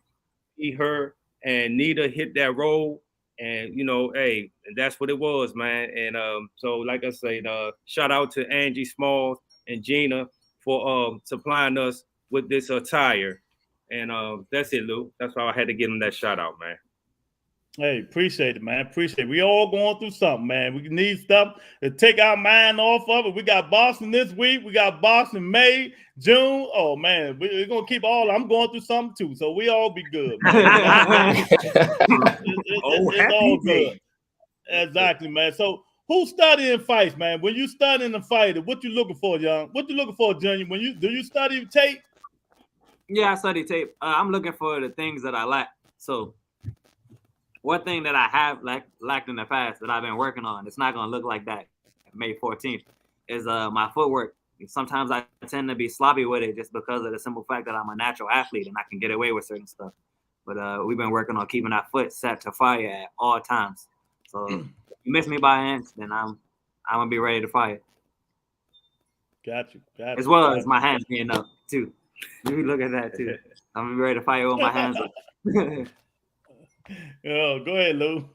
her and Nita hit that road, and you know, hey, that's what it was, man. And so like I said, shout out to Angie Smalls and Gina for supplying us with this attire. And that's it, Lou. That's why I had to give them that shout out, man. Hey, appreciate it, man. Appreciate it. We all going through something, man. We need stuff to take our mind off of it. We got boxing this week. We got boxing May, June. Oh, man, we're going to keep all. I'm going through something, too. So we all be good, man. It's all good. Exactly, man. So who's studying fights, man? When you studying the fighter, what you looking for, young? What you looking for, Junior? Do you study tape? Yeah, I study tape. I'm looking for the things that I lack. So one thing that I have lacked in the past that I've been working on, it's not going to look like that May 14th, is my footwork. Sometimes I tend to be sloppy with it just because of the simple fact that I'm a natural athlete and I can get away with certain stuff. But we've been working on keeping that foot set to fire at all times. So if you miss me by an inch, then I'm going to be ready to fire. Got you. As well as my hands being up, too. You look at that, too. I'm going to be ready to fire with my hands up. Oh, go ahead, Lou.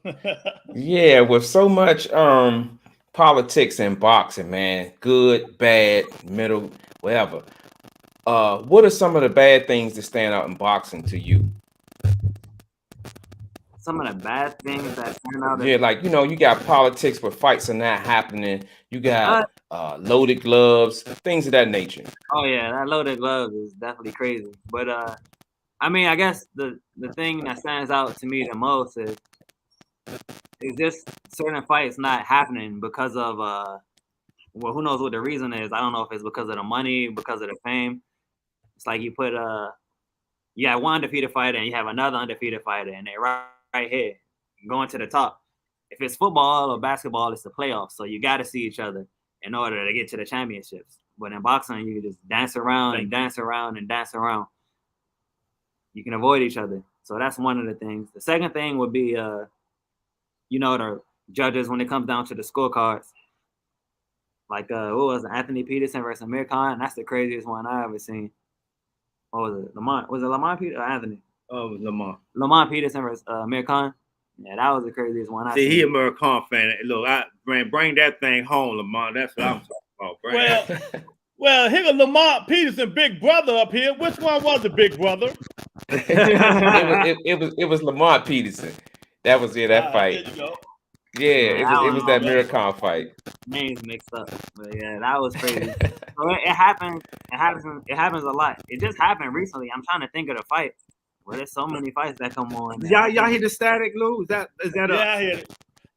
Yeah, with so much politics in boxing, man, good, bad, middle, whatever. What are some of the bad things that stand out in boxing to you? Some of the bad things that stand out. Yeah, like, you know, you got politics where fights are not happening. You got loaded gloves, things of that nature. Oh yeah, that loaded glove is definitely crazy. But I mean, I guess the thing that stands out to me the most is just certain fights not happening because of well, who knows what the reason is. I don't know if it's because of the money, because of the fame. It's like you put you have one undefeated fighter and you have another undefeated fighter, and they're right here going to the top. If it's football or basketball, it's the playoffs, so you got to see each other in order to get to the championships. But in boxing, you can just dance around and dance around and dance around. You can avoid each other. So that's one of the things. The second thing would be, you know, the judges when it comes down to the scorecards. Like, what was it? Anthony Peterson versus Amir Khan? That's the craziest one I ever seen. What was it? Lamont? Was it Lamont Peterson or Anthony? Oh, it was Lamont. Lamont Peterson versus Amir Khan. Yeah, that was the craziest one I seen. See, he Amir Khan fan. Look, bring that thing home, Lamont. That's what I'm talking about. Well, here go Lamont Peterson, big brother up here. Which one was the big brother? it was Lamont Peterson. That was that fight. There you go. Yeah, it was that Miracon fight. Names mixed up, but yeah, that was crazy. So it happens. It happens a lot. It just happened recently. I'm trying to think of the fight. Well, there's so many fights that come on. Y'all hear the static, Lou? Is that I hear it.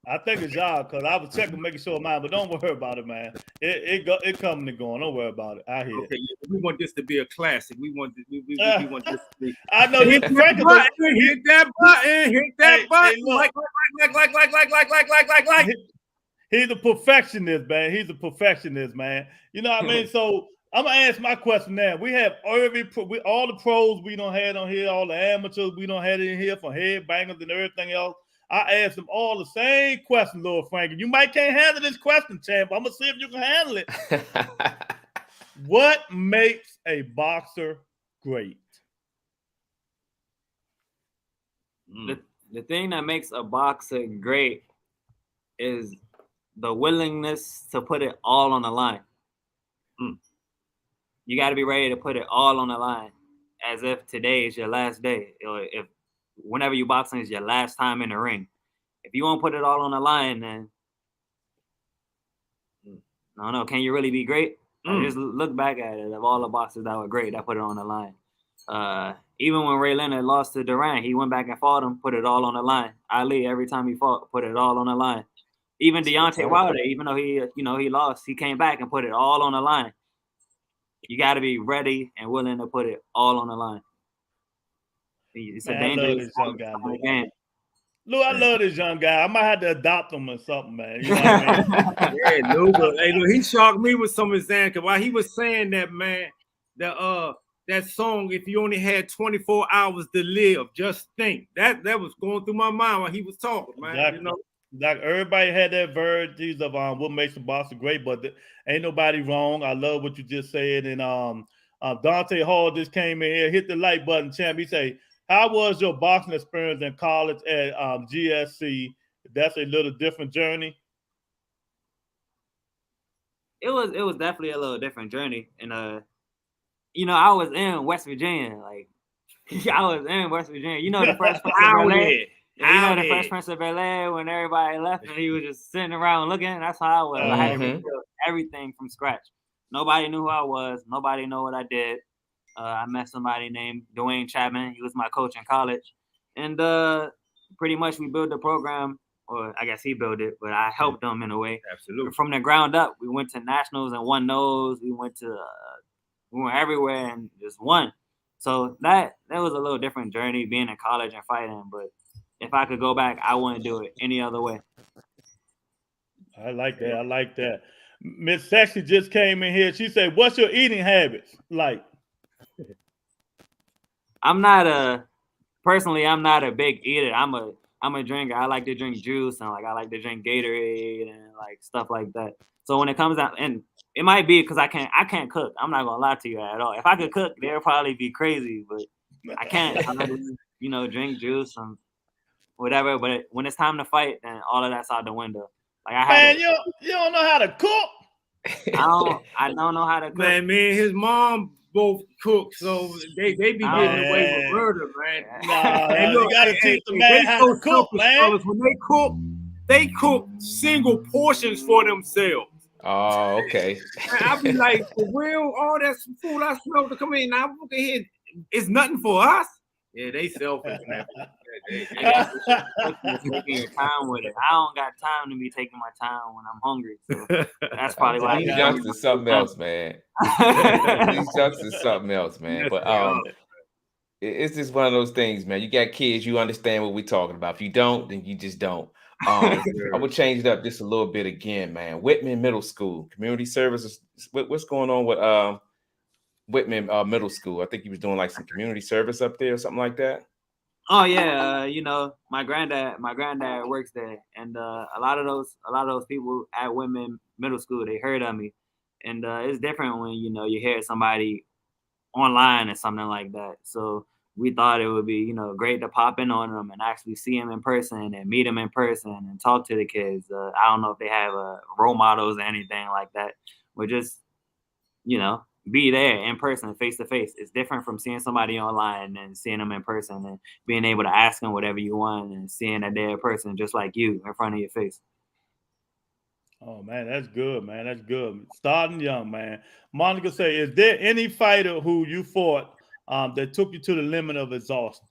I think it's y'all because I was checking, making sure mine, but don't worry about it, man. It coming and going. Don't worry about it. I hear it. We want this to be a classic. We want this to be. I know hit that button. Hit that button. Like. He's a perfectionist, man. He's a perfectionist, man. You know what I mean? So I'm gonna ask my question now. We have all the pros we don't have on here, all the amateurs we don't have in here from headbangers and everything else. I asked them all the same question, Lord Frankie. You might can't handle this question, champ. I'm gonna see if you can handle it. What makes a boxer great? The thing that makes a boxer great is the willingness to put it all on the line. You got to be ready to put it all on the line, as if today is your last day, or if whenever you boxing is your last time in the ring. If you won't put it all on the line, then I don't know. Can you really be great? Just look back at it. Of all the boxers that were great, that put it on the line. Even when Ray Leonard lost to Durant, he went back and fought him, put it all on the line. Ali, every time he fought, put it all on the line. Even Deontay Wilder, even though he lost, he came back and put it all on the line. You got to be ready and willing to put it all on the line. It's a dangerous game. Lou, I love this young guy. I might have to adopt him or something, man. You know what I mean? Yeah, Lou, he shocked me with some of his answers. While he was saying that, man, that song, if you only had 24 hours to live, just think. That was going through my mind while he was talking, man. Exactly. You know? Like everybody had that verdict of what makes the boxer great, but ain't nobody wrong. I love what you just said. And Dante Hall just came in here, hit the like button, champ. He say, how was your boxing experience in college at GSC? That's a little different journey. It was definitely a little different journey. And I was in West Virginia. Like I was in West Virginia. You know the Fresh Prince of Bel-Air? The Fresh Prince of Bel-Air, when everybody left and he was just sitting around looking. That's how I was. I had to rebuild everything from scratch. Nobody knew who I was. Nobody knew what I did. I met somebody named Dwayne Chapman. He was my coach in college. And pretty much we built the program, or I guess he built it, but I helped him in a way. Absolutely. From the ground up, we went to nationals and won those. We went everywhere and just won. So that was a little different journey, being in college and fighting. But if I could go back, I wouldn't do it any other way. I like that. Miss Sexy just came in here. She said, what's your eating habits like? I'm not a big eater. I'm a drinker. I like to drink juice and I like to drink Gatorade and stuff like that. So when it comes out, and it might be because I can't cook. I'm not gonna lie to you at all. If I could cook, they'd probably be crazy, but I can't. I like to, drink juice and whatever. But when it's time to fight, then all of that's out the window. You don't know how to cook. I don't know how to cook. Man, me and his mom both cook, so they be getting away with murder, man. Nah, you gotta teach the man how to cook, man. When they cook single portions for themselves. Oh, okay. I be like, for real, all that food I smell to come in. Now look at here, it's nothing for us. Yeah, they selfish, man. Taking your time with it. I don't got time to be taking my time when I'm hungry. So that's probably why these youngsters something else, man. These youngsters something else, man. But it's just one of those things, man. You got kids, you understand what we're talking about. If you don't, then you just don't. I would change it up just a little bit again, man. Whitman Middle School, community services. What's going on with Whitman Middle School? I think he was doing some community service up there or something like that. Oh yeah, my granddad works there, and a lot of those people at Whitman Middle School, they heard of me, and it's different when you hear somebody online or something like that. So we thought it would be great to pop in on them and actually see them in person and meet them in person and talk to the kids. I don't know if they have role models or anything like that. We're just you know, be there in person, face to face. It's different from seeing somebody online and seeing them in person and being able to ask them whatever you want and seeing that they're a person just like you in front of your face. Oh man, that's good, man. That's good. Starting young, man. Monica say, is there any fighter who you fought that took you to the limit of exhaustion?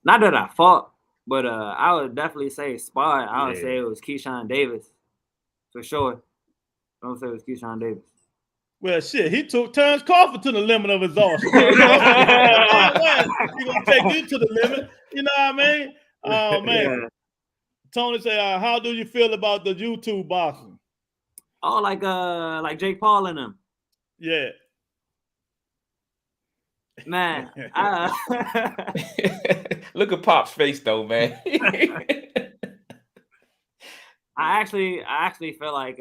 Not that I fought, but I would definitely say sparred. I would say it was Keyshawn Davis, for sure. I would say it was Keyshawn Davis. Well, shit, he took Terrence Crawford to the limit of exhaustion. He's gonna take you to the limit. You know what I mean? Oh man. Yeah. Tony say, how do you feel about the YouTube boxing? Oh, like Jake Paul and them. Yeah. Man, look at Pop's face though, man. I actually feel like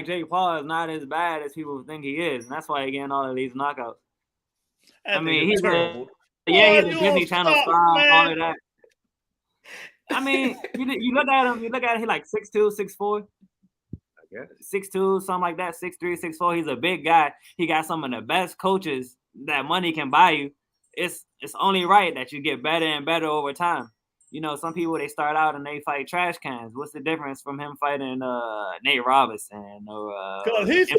Jake Paul is not as bad as people think he is, and that's why he's getting all of these knockouts. I mean, he's terrible. He's a Disney Channel star and all of that. I mean, you look at him, he's like 6'2", 6'4". 6'2", something like that, 6'3", 6'4". He's a big guy. He got some of the best coaches that money can buy you. It's only right that you get better and better over time. You know, some people, they start out and they fight trash cans. What's the difference from him fighting Nate Robinson or because he's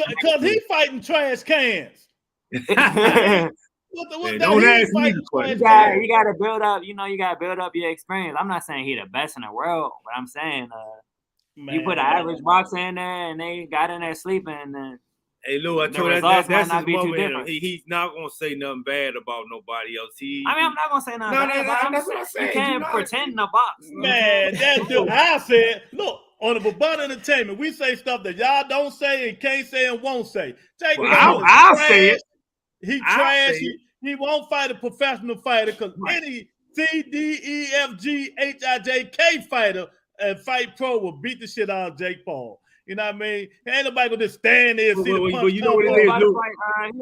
fighting trash cans. You gotta build up, you gotta build up your experience. I'm not saying he's the best in the world, but I'm saying you put an average boxer in there and they got in there sleeping. And hey, Lou, I told you that's his moment. He's not gonna say nothing bad about nobody else. I'm not gonna say nothing bad. That's what I said. You can't pretend to box. Man, that's what I said. Look, on the Rebuttal Entertainment, we say stuff that y'all don't say and can't say and won't say. I'll say it. He trash. He won't fight a professional fighter because any CDEFGHIJK fighter and Fight Pro will beat the shit out of Jake Paul. You know what I mean? Ain't nobody gonna just stand there and see the punch you know what it is, Luke.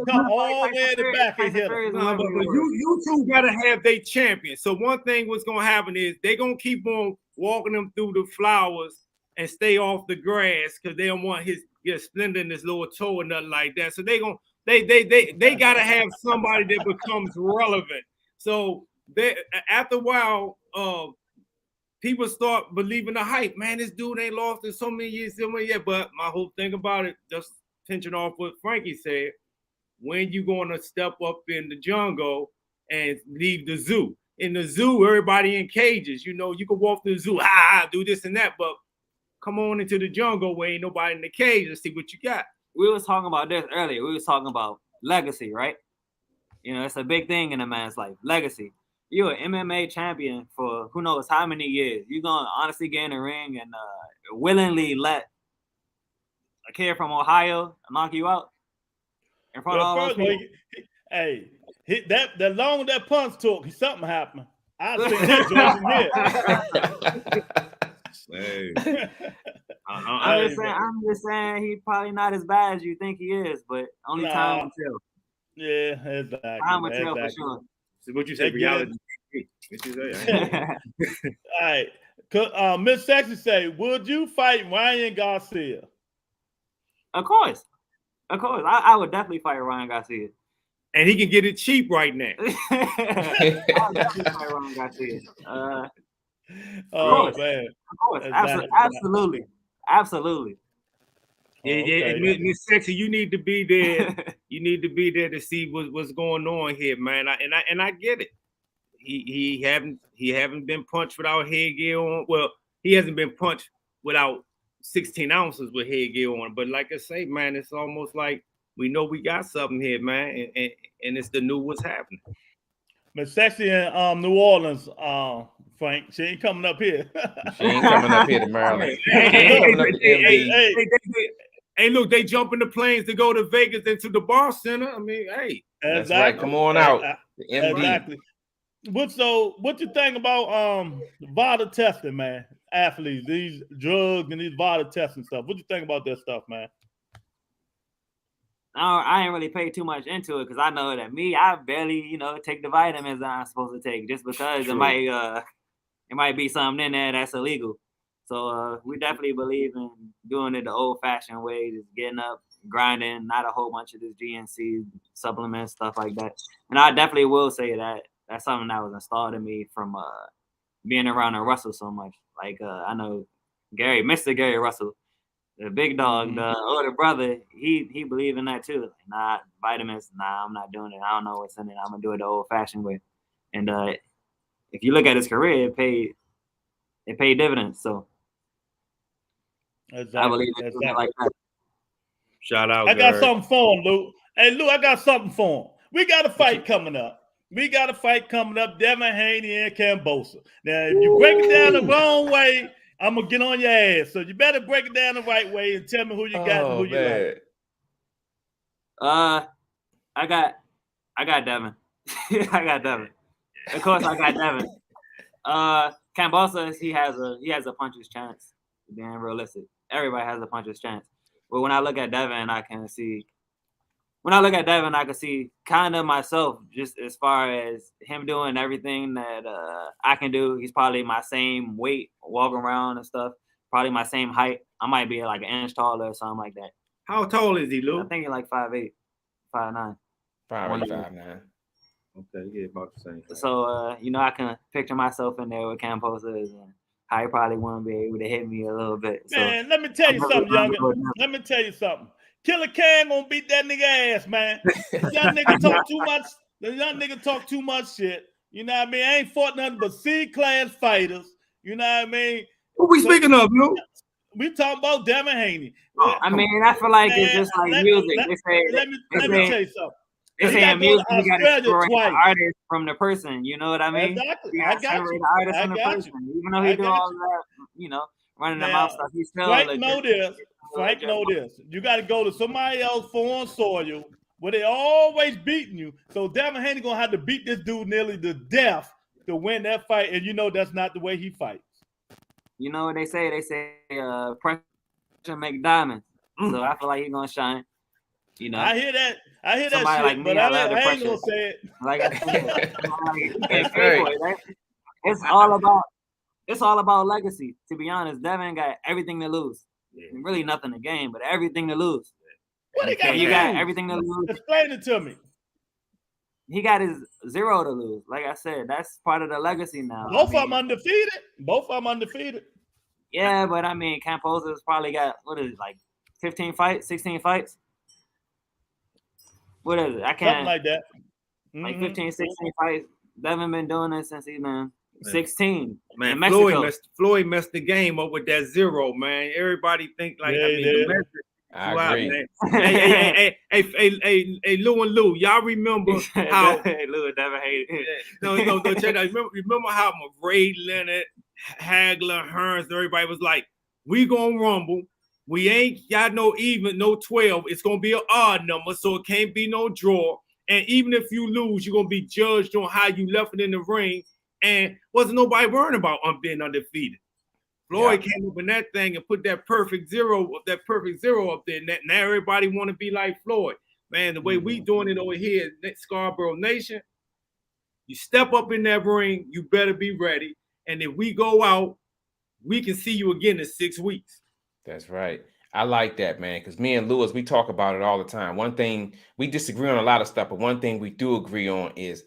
Come all the way in the back and hit him. But you two gotta have their champion. So one thing what's gonna happen is they gonna keep on walking them through the flowers and stay off the grass because they don't want his splendor in his lower toe or nothing like that. So they gotta have somebody that becomes relevant. So after a while, people start believing the hype. Man, this dude ain't lost in so many years yet. But my whole thing about it, just pinching off what Frankie said, when you gonna step up in the jungle and leave the zoo? In the zoo, everybody in cages. You know, you can walk through the zoo, do this and that, but come on into the jungle where ain't nobody in the cage and see what you got. We was talking about this earlier. We was talking about legacy, right? You know, it's a big thing in a man's life, legacy. You're an MMA champion for who knows how many years. You're going to honestly get in the ring and willingly let a kid from Ohio knock you out in front of all those people? The long that punch took, something happened. I think that Hey. I'm just saying he's probably not as bad as you think he is, but only time will tell. Yeah, exactly. Time will tell for sure. So what you say, reality? What you say? All right. Miss Sexy say, would you fight Ryan Garcia? Of course. I would definitely fight Ryan Garcia. And he can get it cheap right now. I would definitely fight Ryan Garcia. Oh man! Of course, absolutely. Yeah. Miss Sexy, you need to be there. You need to be there to see what's going on here, man. I get it. He haven't been punched without headgear on. Well, he hasn't been punched without 16 ounces with headgear on. But like I say, man, it's almost like we know we got something here, man, and it's the new what's happening. Miss Sexy in New Orleans, Frank, she ain't coming up here. She ain't coming up here to Maryland. Hey, look, they jump in the planes to go to Vegas into the bar center. I mean, hey. That's right. Come on out. The MD. Exactly. What you think about VADA testing, man? Athletes, these drugs and these VADA testing stuff. What you think about that stuff, man? I ain't really paid too much into it because I know that I barely, take the vitamins that I'm supposed to take just because it might it might be something in there that's illegal. So we definitely believe in doing it the old-fashioned way, just getting up, grinding, not a whole bunch of this GNC supplements, stuff like that. And I definitely will say that that's something that was installed in me from being around Russell so much. Like I know Mr. Gary Russell, the big dog, the older brother, he believed in that too. Like, nah, vitamins, nah, I'm not doing it. I don't know what's in it. I'm gonna do it the old-fashioned way. And if you look at his career, it paid dividends. So exactly. I believe in doing it like that. Shout out. I got something for him, Lou. Hey, Lou, I got something for him. We got a fight coming up. Devin Haney and Kambosos. Now, if you break it down the wrong way, I'm gonna get on your ass. So you better break it down the right way and tell me who you got and who you like. I got Devin. I got Devin. Of course, I got Devin. Kambosos, he has a puncher's chance. Being realistic, everybody has a puncher's chance. But when I look at Devin, I can see kind of myself, just as far as him doing everything that I can do. He's probably my same weight, walking around and stuff. Probably my same height. I might be like an inch taller or something like that. How tall is he, Lou? I think he's like 5'8", 5'9". 5'9". Okay, yeah, about the same. So I can picture myself in there with Kambosos and how he probably wouldn't be able to hit me a little bit. Man, let me tell you something, younger. Let me tell you something. Killer Cam gonna beat that nigga ass, man. The young nigga talk too much. The young nigga talk too much shit. You know what I mean? I ain't fought nothing but C-class fighters. You know what I mean? What we speaking of, Lou? We talking about Devin Haney. I mean, I feel like it's just like music. Let me tell you something. It's saying music, you got to separate the artist from the person. You know what I mean? Exactly. You got to separate the artist from the person. Even though he do all that, running the mouth stuff, he's still Frank know this. You got to go to somebody else foreign soil where they always beating you. So Devin Haney gonna have to beat this dude nearly to death to win that fight, and that's not the way he fights. You know what they say? They say pressure make diamonds. So I feel like he's gonna shine. I hear that. Shit, like me, but I ain't gonna say it. Like I said, it's all about legacy. To be honest, Devin got everything to lose. Really nothing to gain, but everything to lose. What he got? You got everything to lose. Explain it to me. He got his 0 to lose. Like I said, that's part of the legacy now. Both of them undefeated. Yeah, but I mean, Kambosos probably got, 15 fights, 16 fights? What is it? I can't. Something like that. Like 15, 16 fights. Devin been doing it since he's been 16. Man, Floyd messed the game up with that 0, man. Everybody think like, I agree. Hey, Lou and Lou, y'all remember how Lou and Devin hated. No, check out. Remember how McRae, Leonard, Hagler, Hearns, everybody was like, we gonna rumble. We ain't got no 12. It's gonna be an odd number, so it can't be no draw. And even if you lose, you're gonna be judged on how you left it in the ring. And wasn't nobody worrying about being undefeated. Floyd came up in that thing and put that perfect zero up there. Now everybody want to be like Floyd. Man, the way we doing it over here at Scarborough Nation, you step up in that ring, you better be ready. And if we go out, we can see you again in 6 weeks. That's right. I like that, man, because me and Lewis, we talk about it all the time. One thing, we disagree on a lot of stuff, but one thing we do agree on is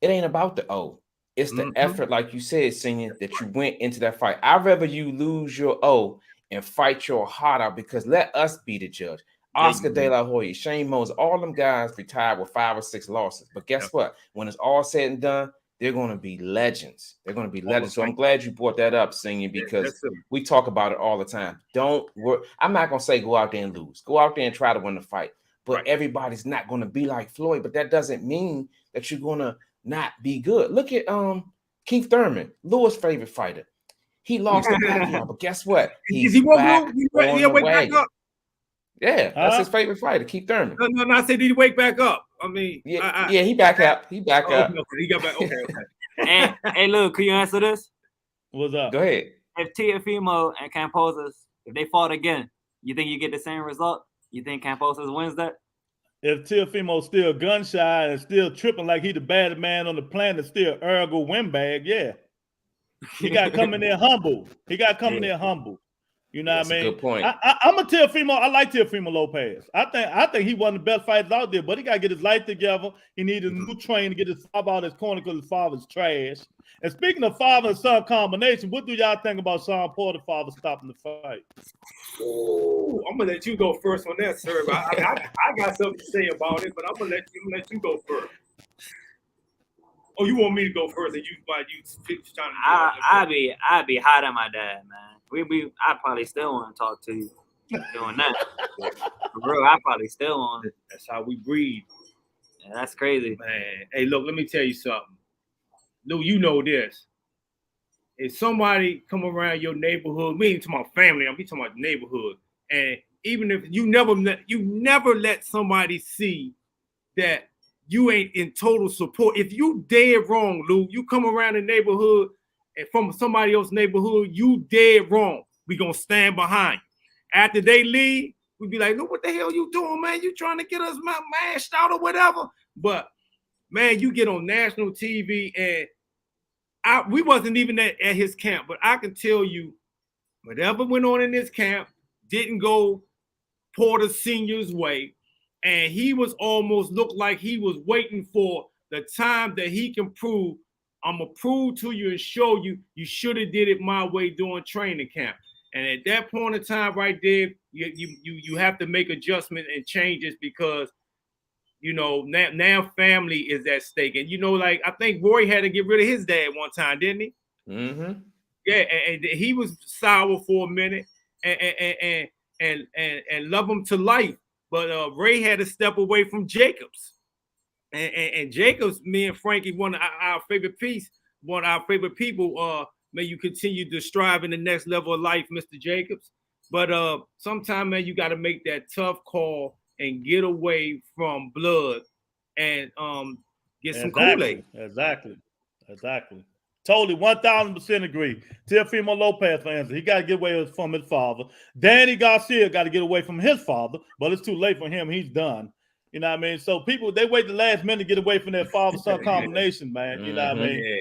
it ain't about the O. It's the effort, like you said, Senior, that you went into that fight. I'd rather you lose your O and fight your heart out, because let us be the judge. Oscar De La Hoya, Shane Moses, all them guys retired with 5 or 6 losses. But guess what? When it's all said and done, they're going to be legends. So I'm glad you brought that up, Senior, because we talk about it all the time. Don't worry. I'm not going to say go out there and lose. Go out there and try to win the fight. But everybody's not going to be like Floyd. But that doesn't mean that you're going to not be good. Look at Keith Thurman, Lewis' favorite fighter. He lost the Pacquiao, but guess what? He's back on the wagon. Yeah, that's his favorite fighter, Keith Thurman. No, I said, did he wake back up? I mean, he back up. He back up. Okay, he got back. Okay. Hey, look, can you answer this? What's up? Go ahead. If Teofimo and Kambosos, if they fought again, you think you get the same result? You think Kambosos wins that? If Teofimo's still gun shy and still tripping like he the baddest man on the planet, still ergo windbag, yeah. He got to come in there humble. He got to come in there humble. You know what I mean? That's a good point. I'm a Teofimo. I like Teofimo Lopez. I think he one of the best fighters out there, but he got to get his life together. He needs a new trainer to get his father out of his corner because his father's trash. And speaking of father and son combination, what do y'all think about Sean Porter's father stopping the fight? Ooh, I'm gonna let you go first on that, sir. I got something to say about it, but I'm gonna let you go first. Oh, you want me to go first, and you trying to? I'd be hot at my dad, man. I probably still want to talk to you doing that. For real, I probably still want. That's how we breathe. Yeah, that's crazy, man. Hey, look, let me tell you something. Lou, you know this. If somebody come around your neighborhood, we ain't talking about family, I'm talking about neighborhood, and even if you never let somebody see that you ain't in total support. If you dead wrong, Lou, you come around the neighborhood and from somebody else's neighborhood, you dead wrong. We gonna stand behind you. After they leave, we be like, Lou, what the hell you doing, man? You trying to get us mashed out or whatever? But man, you get on national TV, and we wasn't even at his camp, but I can tell you, whatever went on in this camp didn't go Porter Sr.'s way. And he was almost looked like he was waiting for the time that he can prove, I'm going to prove to you and show you, you should have did it my way during training camp. And at that point in time right there, you have to make adjustments and changes because, you know, now family is at stake. And, you know, like, I think Roy had to get rid of his dad one time, didn't he? Mm-hmm. Yeah, and he was sour for a minute and love him to life. But Ray had to step away from Jacobs. And Jacobs, me and Frankie, one of our favorite people, may you continue to strive in the next level of life, Mr. Jacobs. But sometimes, man, you got to make that tough call and get away from blood and get some Kool-Aid. Exactly. Totally, 1,000% agree. Teofimo Lopez fans, he got to get away from his father. Danny Garcia got to get away from his father, but it's too late for him. He's done. You know what I mean? So people, they wait the last minute to get away from their father-son combination, man. You know what I mean? Yeah.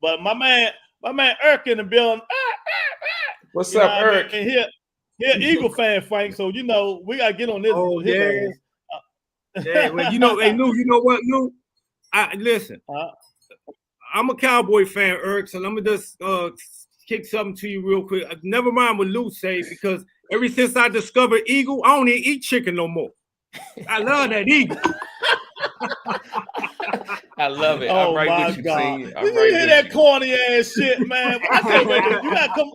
But my man Irk in the building. What's up, Irk? And here Eagle fan, Frank. So, you know, we got to get on this. Oh, yeah. Yeah, well, you know, hey, Lou, you know what, Lou? Listen. I'm a Cowboy fan, Irk, so let me just kick something to you real quick. Never mind what Lou say, because ever since I discovered Eagle, I don't even eat chicken no more. I love that Eagle. I love it. Oh, I'm right my with you, God. T. Did you hear that corny ass shit, man? I can't wait. You got to come.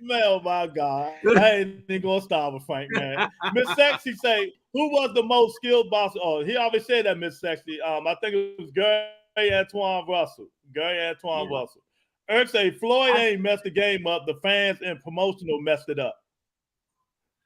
Man, oh, my God. I ain't going to stop with Frank, man. Miss Sexy say, who was the most skilled boss? Oh, he always said that, Miss Sexy. I think it was Gary Antoine Russell. Russell. Irk say Floyd ain't messed the game up. The fans and promotional messed it up.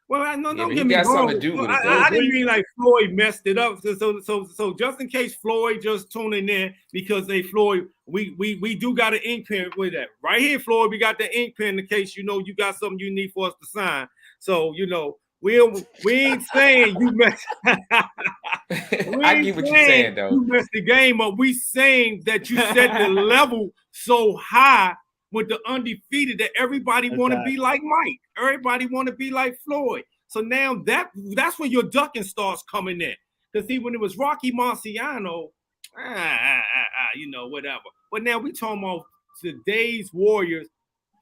Well, don't get me wrong. I didn't mean like Floyd messed it up. So just in case Floyd just tuning in, because Floyd, we do got an ink pen with that right here, Floyd. We got the ink pen in case you know you got something you need for us to sign. So you know we ain't saying you messed. I get what you're saying though. You messed the game up. We saying that you set the level so high with the undefeated that everybody want to be like Mike. Everybody want to be like Floyd. So now that's when your ducking starts coming in. Because see, when it was Rocky Marciano, you know, whatever. But now we talking about today's Warriors.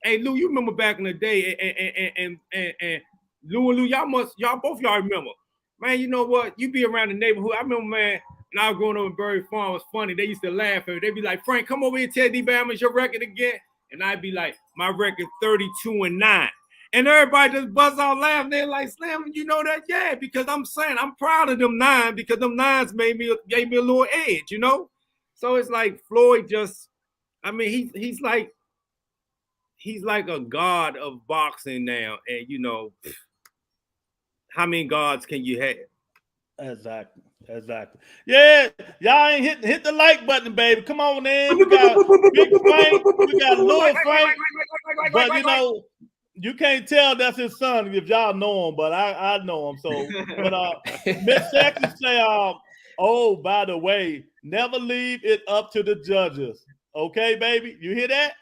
Hey, Lou, you remember back in the day, and Lou and Lou, both y'all remember. Man, you know what? You be around the neighborhood. I remember, man, when I was growing up in Berry Farm, it was funny. They used to laugh at me. They'd be like, Frank, come over here and tell D-Bama's your record again. And I'd be like, my record 32-9. And everybody just buzz out laughing. They're like, Slam, you know that? Yeah, because I'm saying I'm proud of them 9 because them 9s gave me a little edge, you know? So it's like Floyd just, I mean, he's like a god of boxing now. And, you know, how many gods can you have? Exactly. Yeah, y'all ain't hit the like button, baby. Come on in. We got Big Frank, we got Little Frank. But you know, you can't tell that's his son if y'all know him, but I know him. So, but Miss Sexy say, oh, by the way, never leave it up to the judges. Okay, baby, you hear that?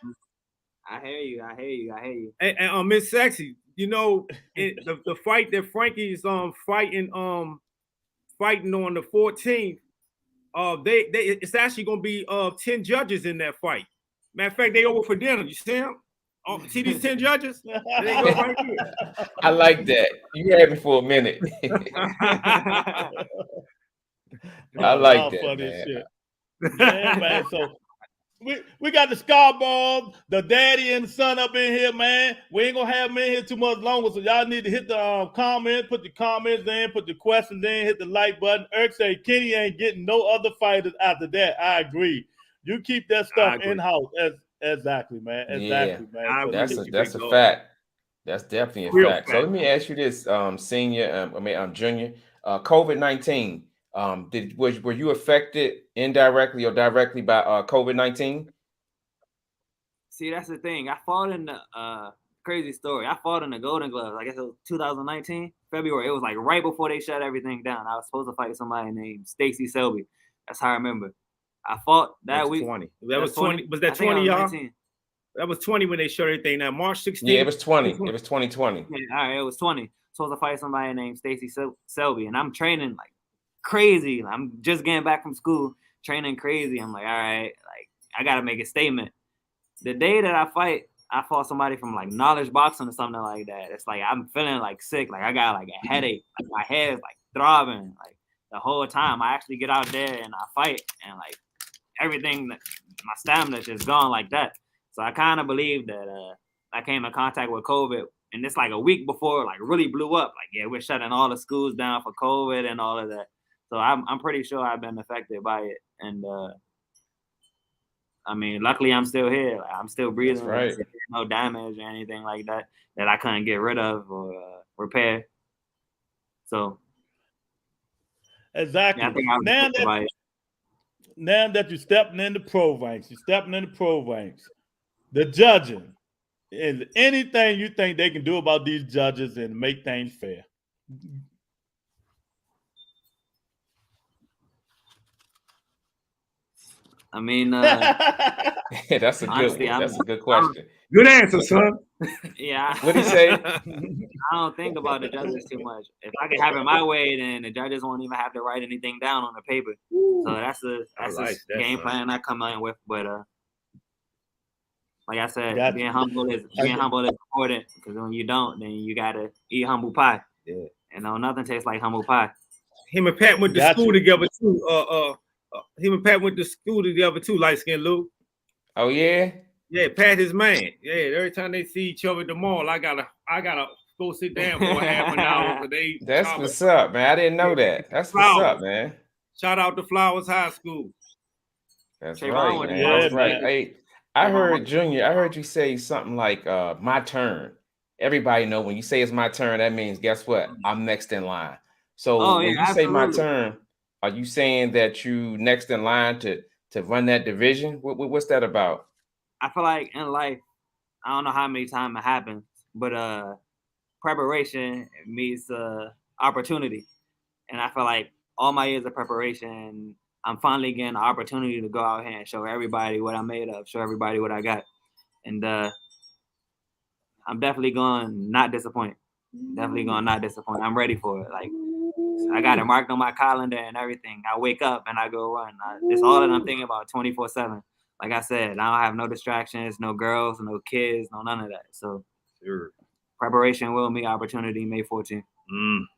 I hear you. And Miss Sexy, you know, the fight that Frankie's fighting on the 14th, it's actually gonna be 10 judges in that fight. Matter of fact, they over for dinner. You see them? Oh, see these 10 judges? There they go right here. I like that. You had me for a minute. I like that, funny man. Shit. Yeah, man. So we got the Scarboro, the daddy and the son up in here, man. We ain't gonna have them in here too much longer, so y'all need to hit the comment, put the comments in, put the questions in, hit the like button. Eric say Kenny ain't getting no other fighters after that. I agree. You keep that stuff in house. Exactly, man. Exactly, man. That's a fact. That's definitely a fact. So let me ask you this, Junior, COVID-19. Were you affected indirectly or directly by COVID-19? See, that's the thing. I fought in the crazy story. I fought in the Golden Gloves. I guess it was 2019 February. It was like right before they shut everything down. I was supposed to fight somebody named Stacy Selby. That's how I remember. I fought that week. 20. That was 20. Was that 20, y'all? 19. That was 20 when they showed everything. Now March 16th. Yeah, it was 20. It was 2020. Yeah, all right, it was 20. Supposed to fight somebody named Stacy Selby, and I'm training like crazy. I'm just getting back from school, training crazy. I'm like, all right, like I gotta make a statement. The day that I fought somebody from like Knowledge Boxing or something like that. It's like I'm feeling like sick, like I got like a headache, like my head's like throbbing, like the whole time. I actually get out there and I fight, and like everything, my stamina just gone like that. So I kind of believe that I came in contact with COVID, and it's like a week before, like really blew up. Like, yeah, we're shutting all the schools down for COVID and all of that. So I'm pretty sure I've been affected by it, and I mean, luckily I'm still here. Like, I'm still breathing. That's right. No damage or anything like that I couldn't get rid of or repair. So exactly. Yeah, I think now that you're stepping in the pro ranks, the judging, is anything you think they can do about these judges and make things fair? I mean, that's a good question. Good answer, son. Yeah. What did he say? I don't think about the judges too much. If I could have it my way, then the judges won't even have to write anything down on the paper. So that's the game plan I come in with. But like I said, being humble is important, because when you don't, then you gotta eat humble pie. Yeah. And nothing tastes like humble pie. Him and Pat went to school together too. Him and Pat went to school together too, light skin Lou. Oh yeah? Yeah, Pat his man. Yeah, every time they see each other at the mall, I gotta go sit down for a half an hour. That's what's up, man. I didn't know that. That's what's up, man. Shout out to Flowers High School. That's right, man. Yeah, that's right. Hey, I heard Junior, I heard you say something like my turn. Everybody know when you say it's my turn, that means guess what? I'm next in line. So when you say my turn, are you saying that you next in line to run that division? What's that about? I feel like in life, I don't know how many times it happens, but preparation meets opportunity. And I feel like all my years of preparation, I'm finally getting the opportunity to go out here and show everybody what I'm made of, show everybody what I got. And I'm definitely going to not disappoint. I'm ready for it. Like, I got it marked on my calendar and everything. I wake up and I go run. It's all that I'm thinking about 24/7. Like I said, I don't have no distractions, no girls, no kids, no none of that. So preparation will meet opportunity May 14th.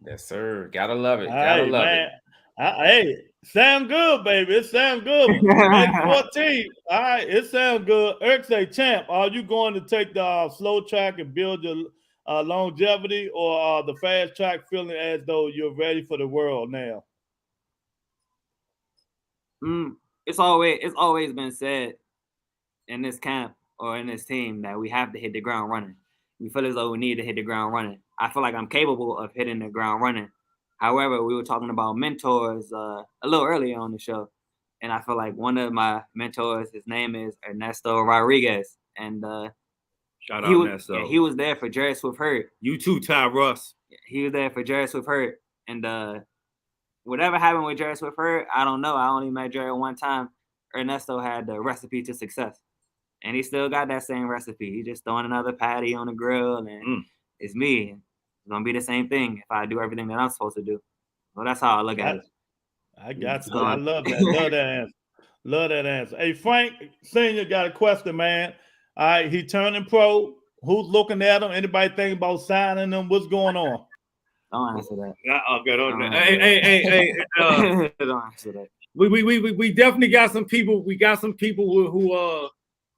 Yes, sir. Gotta love it. Gotta love it. Hey, sound good, baby. It sounds good. May 14th. All right, it sounds good. Eric say, champ, are you going to take the slow track and build your longevity, or the fast track, feeling as though you're ready for the world now? It's always been said in this camp or in this team that we have to hit the ground running. We feel as though we need to hit the ground running. I feel like I'm capable of hitting the ground running. However, we were talking about mentors a little earlier on the show, and I feel like one of my mentors, his name is Ernesto Rodriguez, and shout out Ernesto. Yeah, he was there for Jared Swift Hurt. You too, Ty Russ. He was there for Jared Swift Hurt, and whatever happened with Jared Swift Hurt, I don't know. I only met Jared one time. Ernesto had the recipe to success. and he still got that same recipe. He just throwing another patty on the grill, and it's me. It's gonna be the same thing if I do everything that I'm supposed to do. Well, that's how I look at it. I got you. I love that. Love that answer. Love that answer. Hey, Frank Sr. got a question, man. All right, he turning pro. Who's looking at him? Anybody thinking about signing him? What's going on? Don't answer that. I'll get on that. Hey. Don't answer that. We definitely got some people. We got some people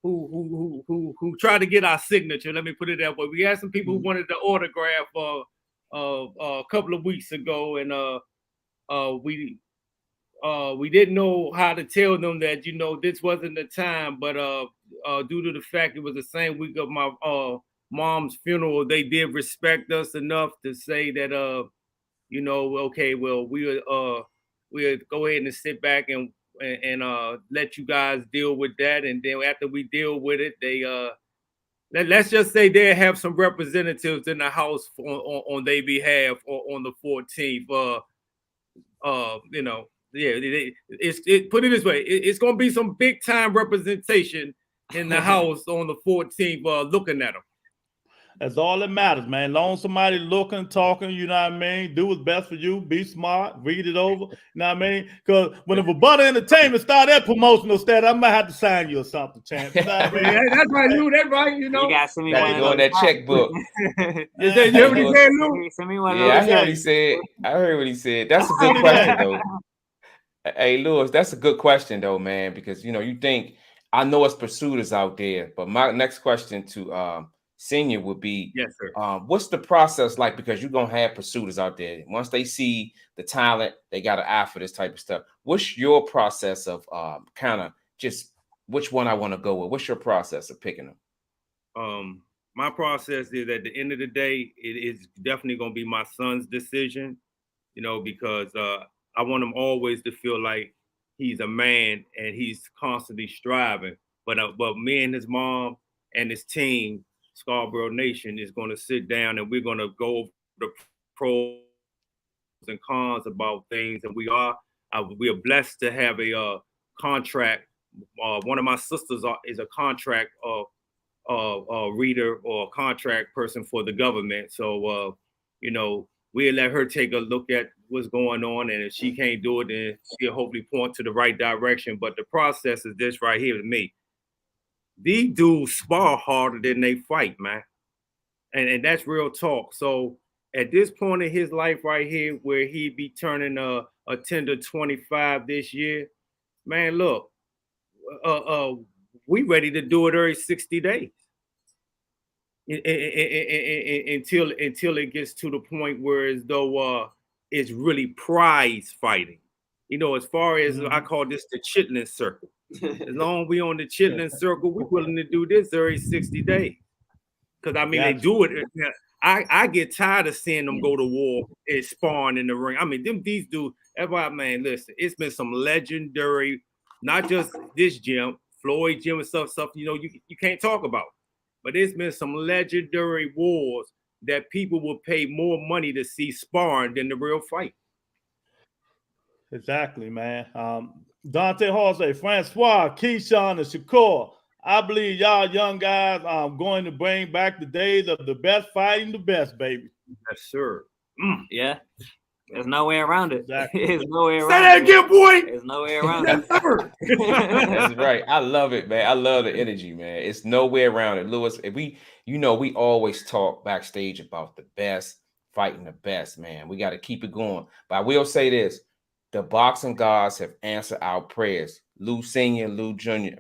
who tried to get our signature. Let me put it that way. We had some people who wanted the autograph a couple of weeks ago, and we didn't know how to tell them that this wasn't the time. But due to the fact it was the same week of my mom's funeral, they did respect us enough to say that okay, well we'll go ahead and sit back and let you guys deal with that, and then after we deal with it, they let's just say they have some representatives in the House on their behalf on the 14th. Put it this way, it's gonna be some big time representation in the House on the 14th. Looking at them. That's all that matters, man. Long somebody looking, talking, you know what I mean? Do what's best for you. Be smart. Read it over. You know what I mean? Because when the Rebuttal Entertainment start that promotional status, I might have to sign you or something, champ. You know what I mean? That's right, Lou. That's right. You got to send me one of that checkbook. Is that you already said, Lou? Send me one. Yeah, I heard what he said. That's a good question, though. Hey, Lewis, that's a good question, though, man, because you think I know it's pursuiters out there, but my next question to Senior would be, yes, sir. What's the process like? Because you're gonna have pursuiters out there. Once they see the talent, they got an eye for this type of stuff. What's your process of kind of just which one I want to go with? What's your process of picking them? My process is at the end of the day, it is definitely gonna be my son's decision, because I want him always to feel like he's a man and he's constantly striving. But me and his mom and his team, Scarboro Nation, is going to sit down and we're going to go over the pros and cons about things. And we are blessed to have a contract. One of my sisters is a contract reader or a contract person for the government. So, we'll let her take a look at what's going on. And if she can't do it, then she'll hopefully point to the right direction. But the process is this right here with me. These dudes spar harder than they fight, man. And that's real talk. So at this point in his life right here, where he'd be turning a 10 to 25 this year, man, look, we ready to do it every 60 days. Until it gets to the point where as though it's really prize fighting. As far as I call this the chitlin circle. As long as we on the chitlin circle, we're willing to do this every 60 days. Because they do it. I get tired of seeing them go to war and sparring in the ring. These dudes, everybody, man, listen, it's been some legendary, not just this gym, Floyd gym and stuff you can't talk about. But it's been some legendary wars that people will pay more money to see sparring than the real fight. Exactly, man. Dante Hall say, Francois, Keyshawn, and Shakur, I believe y'all young guys are going to bring back the days of the best fighting the best, baby. Yes, sir. Yeah. There's no way around it. Exactly. There's no way around it. Say that again, boy. There's no way around it. That's right. I love it, man. I love the energy, man. It's no way around it. Lewis, if we always talk backstage about the best fighting the best, man. We got to keep it going. But I will say this. The boxing gods have answered our prayers. Lou Sr., Lou Jr.,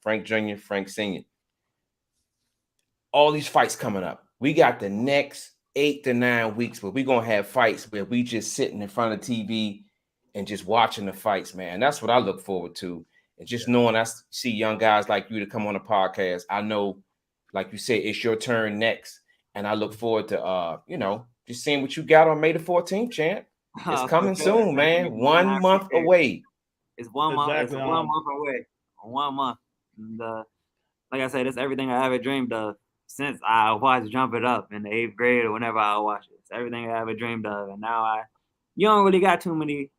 Frank Jr., Frank Sr. All these fights coming up. We got the next 8 to 9 weeks where we're going to have fights where we just sitting in front of TV and just watching the fights, man. That's what I look forward to. And just knowing I see young guys like you to come on the podcast, I know, like you said, it's your turn next. And I look forward to, just seeing what you got on May the 14th, champ. It's coming soon, man. 1 month away. It's 1 month. Exactly. It's 1 month away. 1 month. And, like I said, it's everything I ever dreamed of since I watched Jump It Up in the 8th grade or whenever I watched it. It's everything I ever dreamed of. And now you don't really got you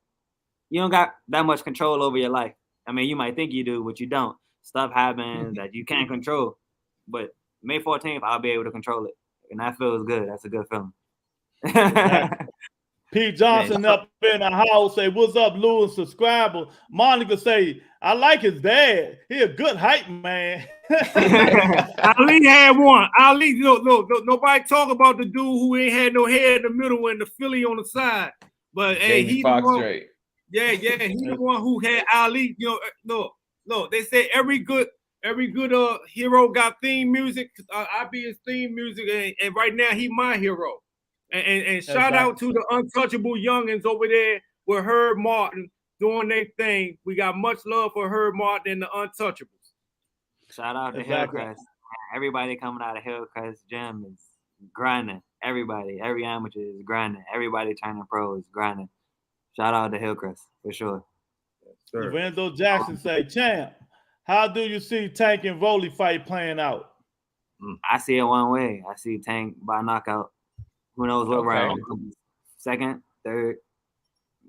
don't got that much control over your life. You might think you do, but you don't. stuff happens that you can't control. But May 14th, I'll be able to control it, and that feels good. That's a good feeling. Pete Johnson up in the house say, "What's up, Lewis Scarboro?" Monica say, "I like his dad. He a good hype man." Ali had one. Ali, nobody talk about the dude who ain't had no hair in the middle and the Philly on the side. But hey, he the one. Yeah, he the one who had Ali. You know, look, they say every good hero got theme music. I be his theme music, and right now he my hero. And shout out to the untouchable youngins over there with Herb Martin doing their thing. We got much love for Herb Martin and the Untouchables. Shout out to Hillcrest. Everybody coming out of Hillcrest Gym is grinding. Everybody, every amateur is grinding. Everybody turning pro is grinding. Shout out to Hillcrest for sure. Yes, Lorenzo Jackson say, "Champ, how do you see Tank and Rolly fight playing out?" I see it one way. I see Tank by knockout. Who knows what round? Second, third,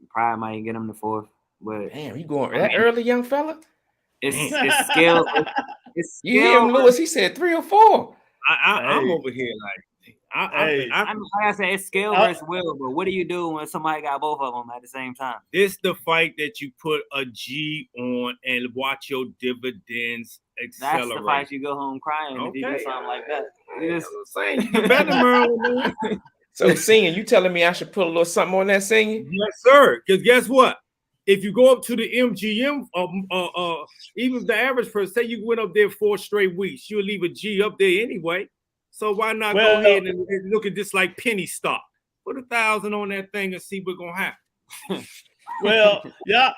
probably might get him to fourth. But damn, you going that early, young fella? It's skill. It's you hear him, Lewis? He said 3 or 4. I'm over here like, I say it's skill versus will. But what do you do when somebody got both of them at the same time? This the fight that you put a G on and watch your dividends accelerate. That's the fight you go home crying if you do something like that. You better So singing, you telling me I should put a little something on that singing? Yes, sir. Because guess what? If you go up to the MGM, even the average person, say you went up there 4 straight weeks, you'll leave a G up there anyway. So why not go ahead and look at this like penny stock? Put 1,000 on that thing and see what's gonna happen. Well, yeah,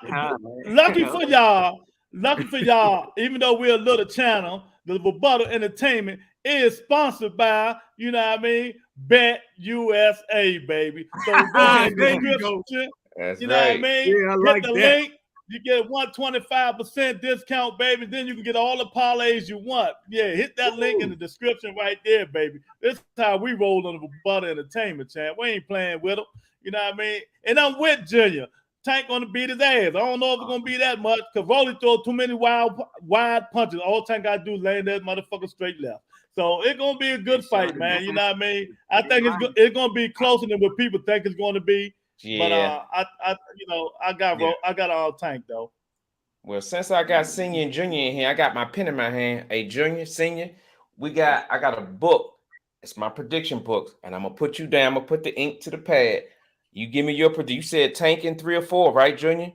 lucky for y'all, even though we're a little channel, the Rebuttal Entertainment is sponsored by, you know what I mean, BetUSA, baby. So go ahead and description. That's you know what I mean? Yeah, I like the that. link. You get 125% discount, baby. Then you can get all the parlays you want. Yeah, hit that link in the description right there, baby. This is how we roll on the Rebuttal Entertainment, champ. We ain't playing with them. You know what I mean? And I'm with Junior. Tank gonna beat his ass. I don't know if it's gonna be that much because Rolly throw too many wide punches. All Tank gotta do is land that motherfucker straight left. So it's gonna be a good fight, man. You know what I mean? I think it's gonna be closer than what people think it's gonna be. Yeah. But I got all Tank though. Well, since I got senior and junior in here, I got my pen in my hand. Hey, junior, senior, I got a book. It's my prediction book, and I'm gonna put you down. I'm gonna put the ink to the pad. You give me your prediction. You said Tank in 3 or 4, right, Junior?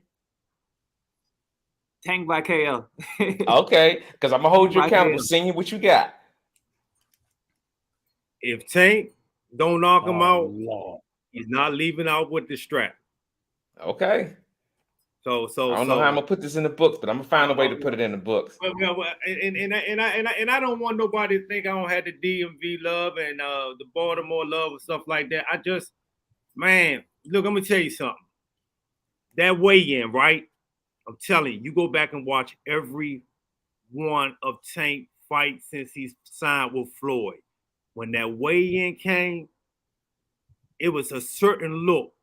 Tank by KO. Okay, because I'm gonna hold you accountable. Senior, what you got? If Tank don't knock him out, Lord. he's not leaving out with the strap. Okay. So I don't know how I'm gonna put this in the books, but I'm gonna find a way to put it in the books. And I don't want nobody to think I don't have the DMV love and the Baltimore love and stuff like that. I just, man, look, I'm gonna tell you something. That weigh-in, right? I'm telling you, you go back and watch every one of Tank fights since he's signed with Floyd. When that weigh-in came, it was a certain look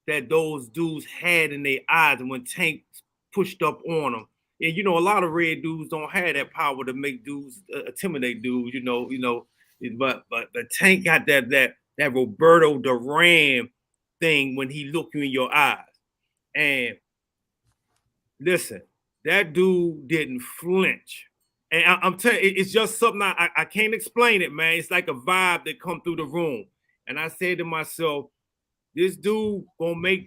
that those dudes had in their eyes, and when Tank pushed up on them, and you know, a lot of red dudes don't have that power to make dudes intimidate dudes, but Tank got that Roberto Duran thing when he looked you in your eyes. And listen, that dude didn't flinch. And I'm telling you, it's just something I can't explain it, man. It's like a vibe that come through the room. And I said to myself, this dude gonna making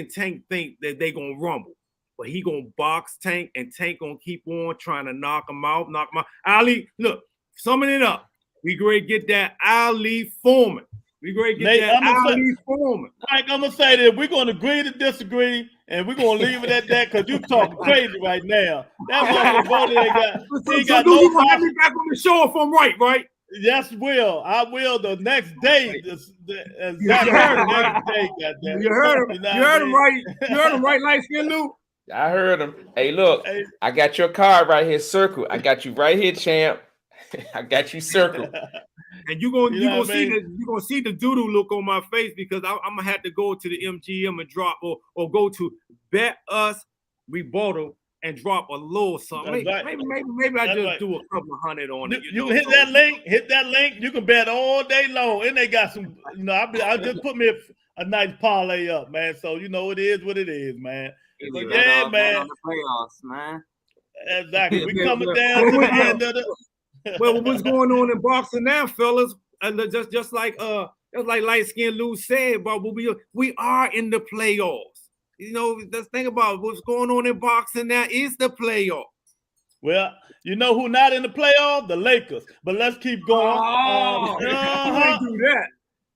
Tank think that they gonna rumble, but he gonna box Tank, and Tank gonna keep on trying to knock him out. Ali, look, summing it up. We gonna get that Ali Foreman. We gonna get that Ali Foreman. Mike, I'm gonna say that we're gonna agree to disagree, and we're gonna leave it at that because you talking crazy right now. That motherfucker ain't got no. You gonna have me back on the show if I'm right? Yes, will. I will the next day. You heard him, right? You heard him, right, light skin Lou? I heard him. Hey, look, I got your card right here, circle. I got you right here, champ. I got you circled. And you're gonna see the doodle look on my face because I'm gonna have to go to the MGM and drop or go to Bet Us Rebuttal and drop a little something. Maybe I just do a couple of $100 on it. You hit that link. You can bet all day long, and they got some. I just put me a nice parlay up, man. So it is what it is, man. But yeah, man. On the playoffs, man. Exactly. We coming down to the end of the. Well, what's going on in boxing now, fellas? Just like light skinned Lou said, but we are in the playoffs. Let's think about what's going on in boxing now. Is the playoffs. Well, you know who not in the playoffs? The Lakers. But let's keep going. You didn't do that.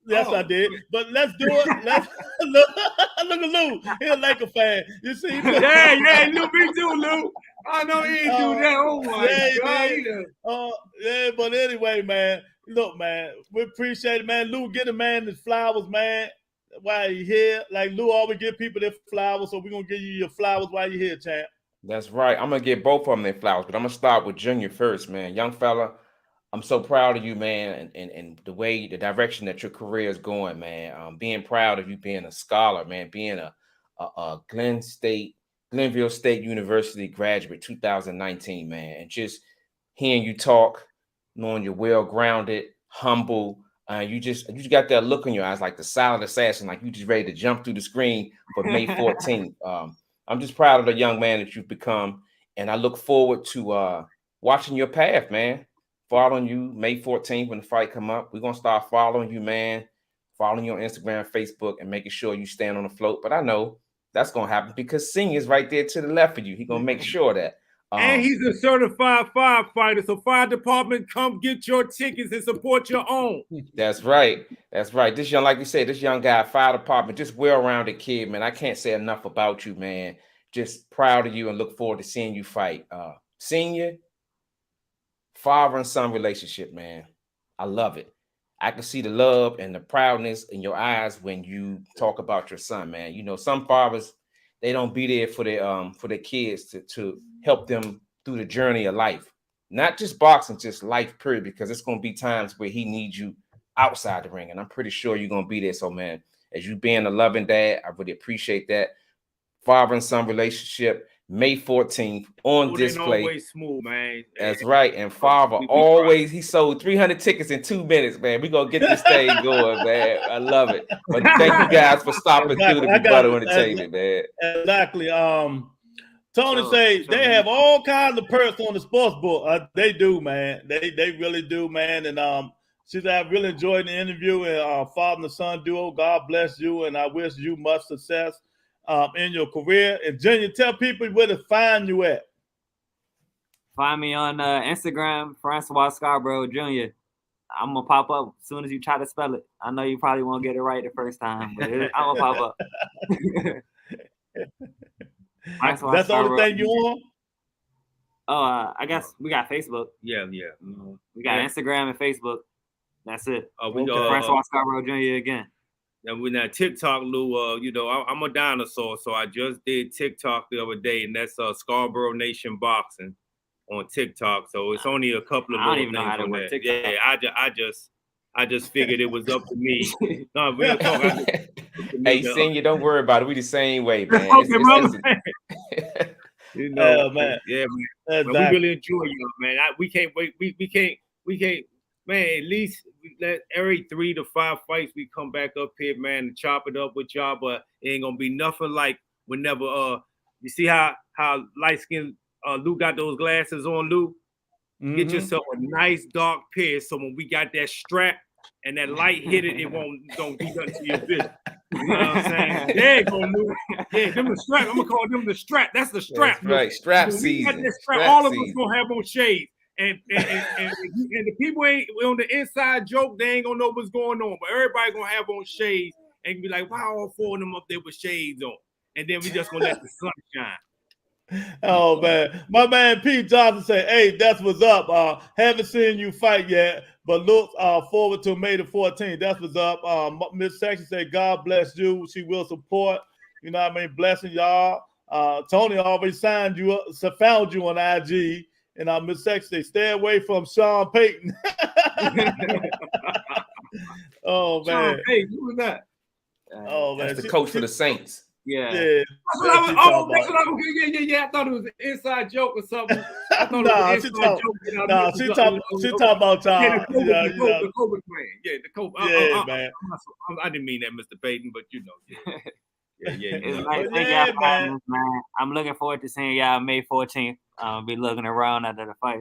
Yes, I did. But let's do it. Let's look at Lou. He's a Laker fan. You see? Yeah, Lou, me too, Lou. I know he didn't do that. Oh my God. Yeah, but anyway, man. Look, man, we appreciate it, man. Lou, get a man his flowers, man. While you here, like Lou always give people their flowers, so we're gonna give you your flowers while you're here, champ. That's right. I'm gonna give both of them their flowers, but I'm gonna start with Junior first, man. Young fella, I'm so proud of you, man, and the direction that your career is going, man. Being proud of you being a scholar, man, being a Glenville State University graduate, 2019, man, and just hearing you talk, knowing you're well-grounded, humble. You got that look in your eyes, like the silent assassin, like you just ready to jump through the screen for May 14th. I'm just proud of the young man that you've become, and I look forward to watching your path, man. Following you May 14th when the fight come up. We're gonna start following you, man. Following you on Instagram, Facebook, and making sure you stand on the float. But I know that's gonna happen because Senior's right there to the left of you. He's gonna make sure that. And he's a certified firefighter, so fire department, come get your tickets and support your own. That's right. This young, like you said, this young guy, fire department, just well-rounded kid, man. I can't say enough about you, man. Just proud of you and look forward to seeing you fight. Senior, father and son relationship, man. I love it. I can see the love and the proudness in your eyes when you talk about your son, man. Some fathers, they don't be there for their kids to help them through the journey of life. Not just boxing, just life, period, because it's going to be times where he needs you outside the ring. And I'm pretty sure you're going to be there. So, man, as you being a loving dad, I really appreciate that. Father and son relationship, May 14th on display. Always smooth, man. That's right. And father always, he sold 300 tickets in 2 minutes, man. We're going to get this thing going, man. I love it. But thank you guys for stopping through to Rebuttal Entertainment, man. Exactly. Tony say they have all kinds of perks on the sports book. They do, man. They really do, man. And she said, I really enjoyed the interview. And father and son duo, God bless you. And I wish you much success in your career. And Junior, tell people where to find you at. Find me on Instagram, Francios Scarboro Jr. I'm going to pop up as soon as you try to spell it. I know you probably won't get it right the first time, but I'm going to pop up. That's the only thing you want? Oh, I guess we got Facebook. Yeah. We got Instagram and Facebook. That's it. We Francios Scarboro Jr. again. And with that TikTok, Lou, I'm a dinosaur, so I just did TikTok the other day, and that's Scarborough Nation Boxing on TikTok. So it's only a couple of little things on there. Yeah, I just figured it was up to me. No, real talk. Hey, Senior, don't worry about it. We the same way, man. Man. Yeah, man. We really enjoy you, man. We can't wait. We can't. Man, at least let every 3 to 5 fights we come back up here, man, and chop it up with y'all. But it ain't gonna be nothing like whenever you see how light skinned Lou got those glasses on, Lou. Mm-hmm. Get yourself a nice dark pair, so when we got that strap and that light hit it, don't do nothing to your vision. You know what I'm saying? There you go, Lou. Yeah, them the strap. I'm gonna call them the strap. That's the strap. That's right, strap season. All of us gonna have on shades. And the people ain't on the inside joke, they ain't gonna know what's going on. But everybody gonna have on shades and be like, wow, all 4 of them up there with shades on. And then we just gonna let the sun shine. Oh man, my man Pete Johnson said, "Hey, that's what's up. Haven't seen you fight yet, but look forward to May the 14th. That's what's up." Miss Sexy said, "God bless you. She will support. You know what I mean? Blessing y'all." Tony always found you on IG. And Miss Sexy, stay away from Sean Payton. Oh man, Sean Payton, who was that? Oh man, that's the coach for the Saints. Yeah. Yeah. That's what I was. Oh, that's what I was. Yeah. I thought it was an inside joke or something. I thought it was an inside joke. She talk about y'all. The Cobra clan. Yeah, the Cobra. Yeah, man. I didn't mean that, Mr. Payton, but you know. Yeah. It's nice. Thank y'all for having us, man. I'm looking forward to seeing y'all May 14th. I'll be looking around after the fight.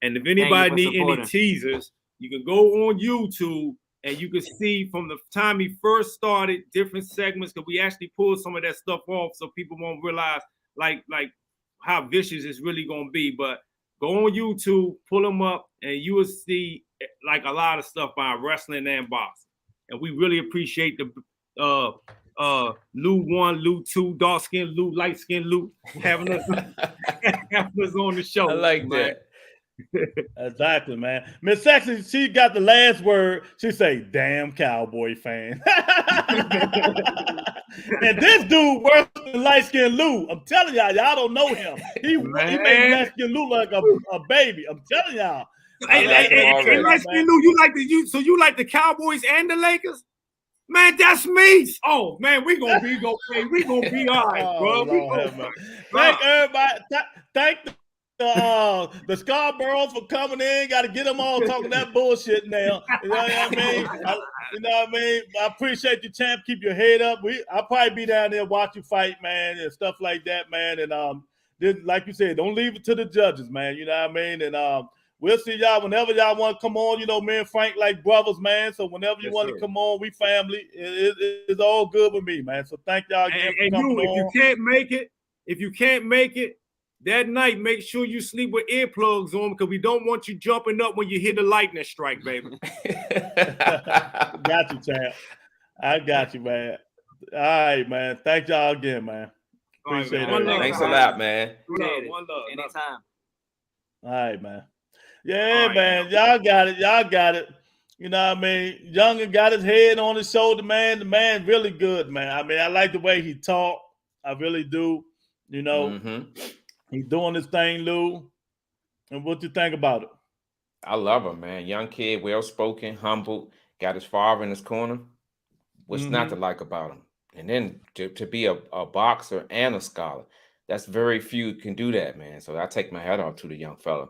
And if anybody need any teasers, you can go on YouTube and you can see from the time he first started different segments, because we actually pulled some of that stuff off so people won't realize like how vicious it's really gonna be. But go on YouTube, pull them up, and you will see like a lot of stuff by wrestling and boxing. And we really appreciate the Lou 1, Lou 2, dark skin Lou, light skin Lou having us on the show. I like that. Exactly, man. Miss Sexy, she got the last word. She say, "Damn Cowboy fan." And this dude worse than light skin Lou. I'm telling y'all don't know him. He made light skin Lou like a baby. I'm telling y'all. Hey, light skin Lou, you like the Cowboys and the Lakers? Man, that's me. Oh man, we gonna be all right, bro. Thank everybody. Thank the Scarboroughs for coming in. Got to get them all talking that bullshit now. You know what I mean? I appreciate you, champ. Keep your head up. I'll probably be down there watch you fight, man, and stuff like that, man. And like you said, don't leave it to the judges, man. You know what I mean? And we'll see y'all whenever y'all want to come on. You know, me and Frank like brothers, man. So whenever you want to come on, we family. It's all good with me, man. So thank y'all again for coming on. If you can't make it that night, make sure you sleep with earplugs on, because we don't want you jumping up when you hit a lightning strike, baby. Got you, champ. I got you, man. All right, man. Thank y'all again, man. Appreciate it. Thanks a lot, man. One love. Anytime. All right, man. Yeah, man. Y'all got it. You know what I mean? Younger got his head on his shoulder, man. The man really good, man. I mean, I like the way he talk. I really do. You know, he's doing this thing, Lou. And what you think about it? I love him, man. Young kid, well-spoken, humble, got his father in his corner. What's not to like about him? And then to be a boxer and a scholar, that's very few can do that, man. So I take my hat off to the young fella.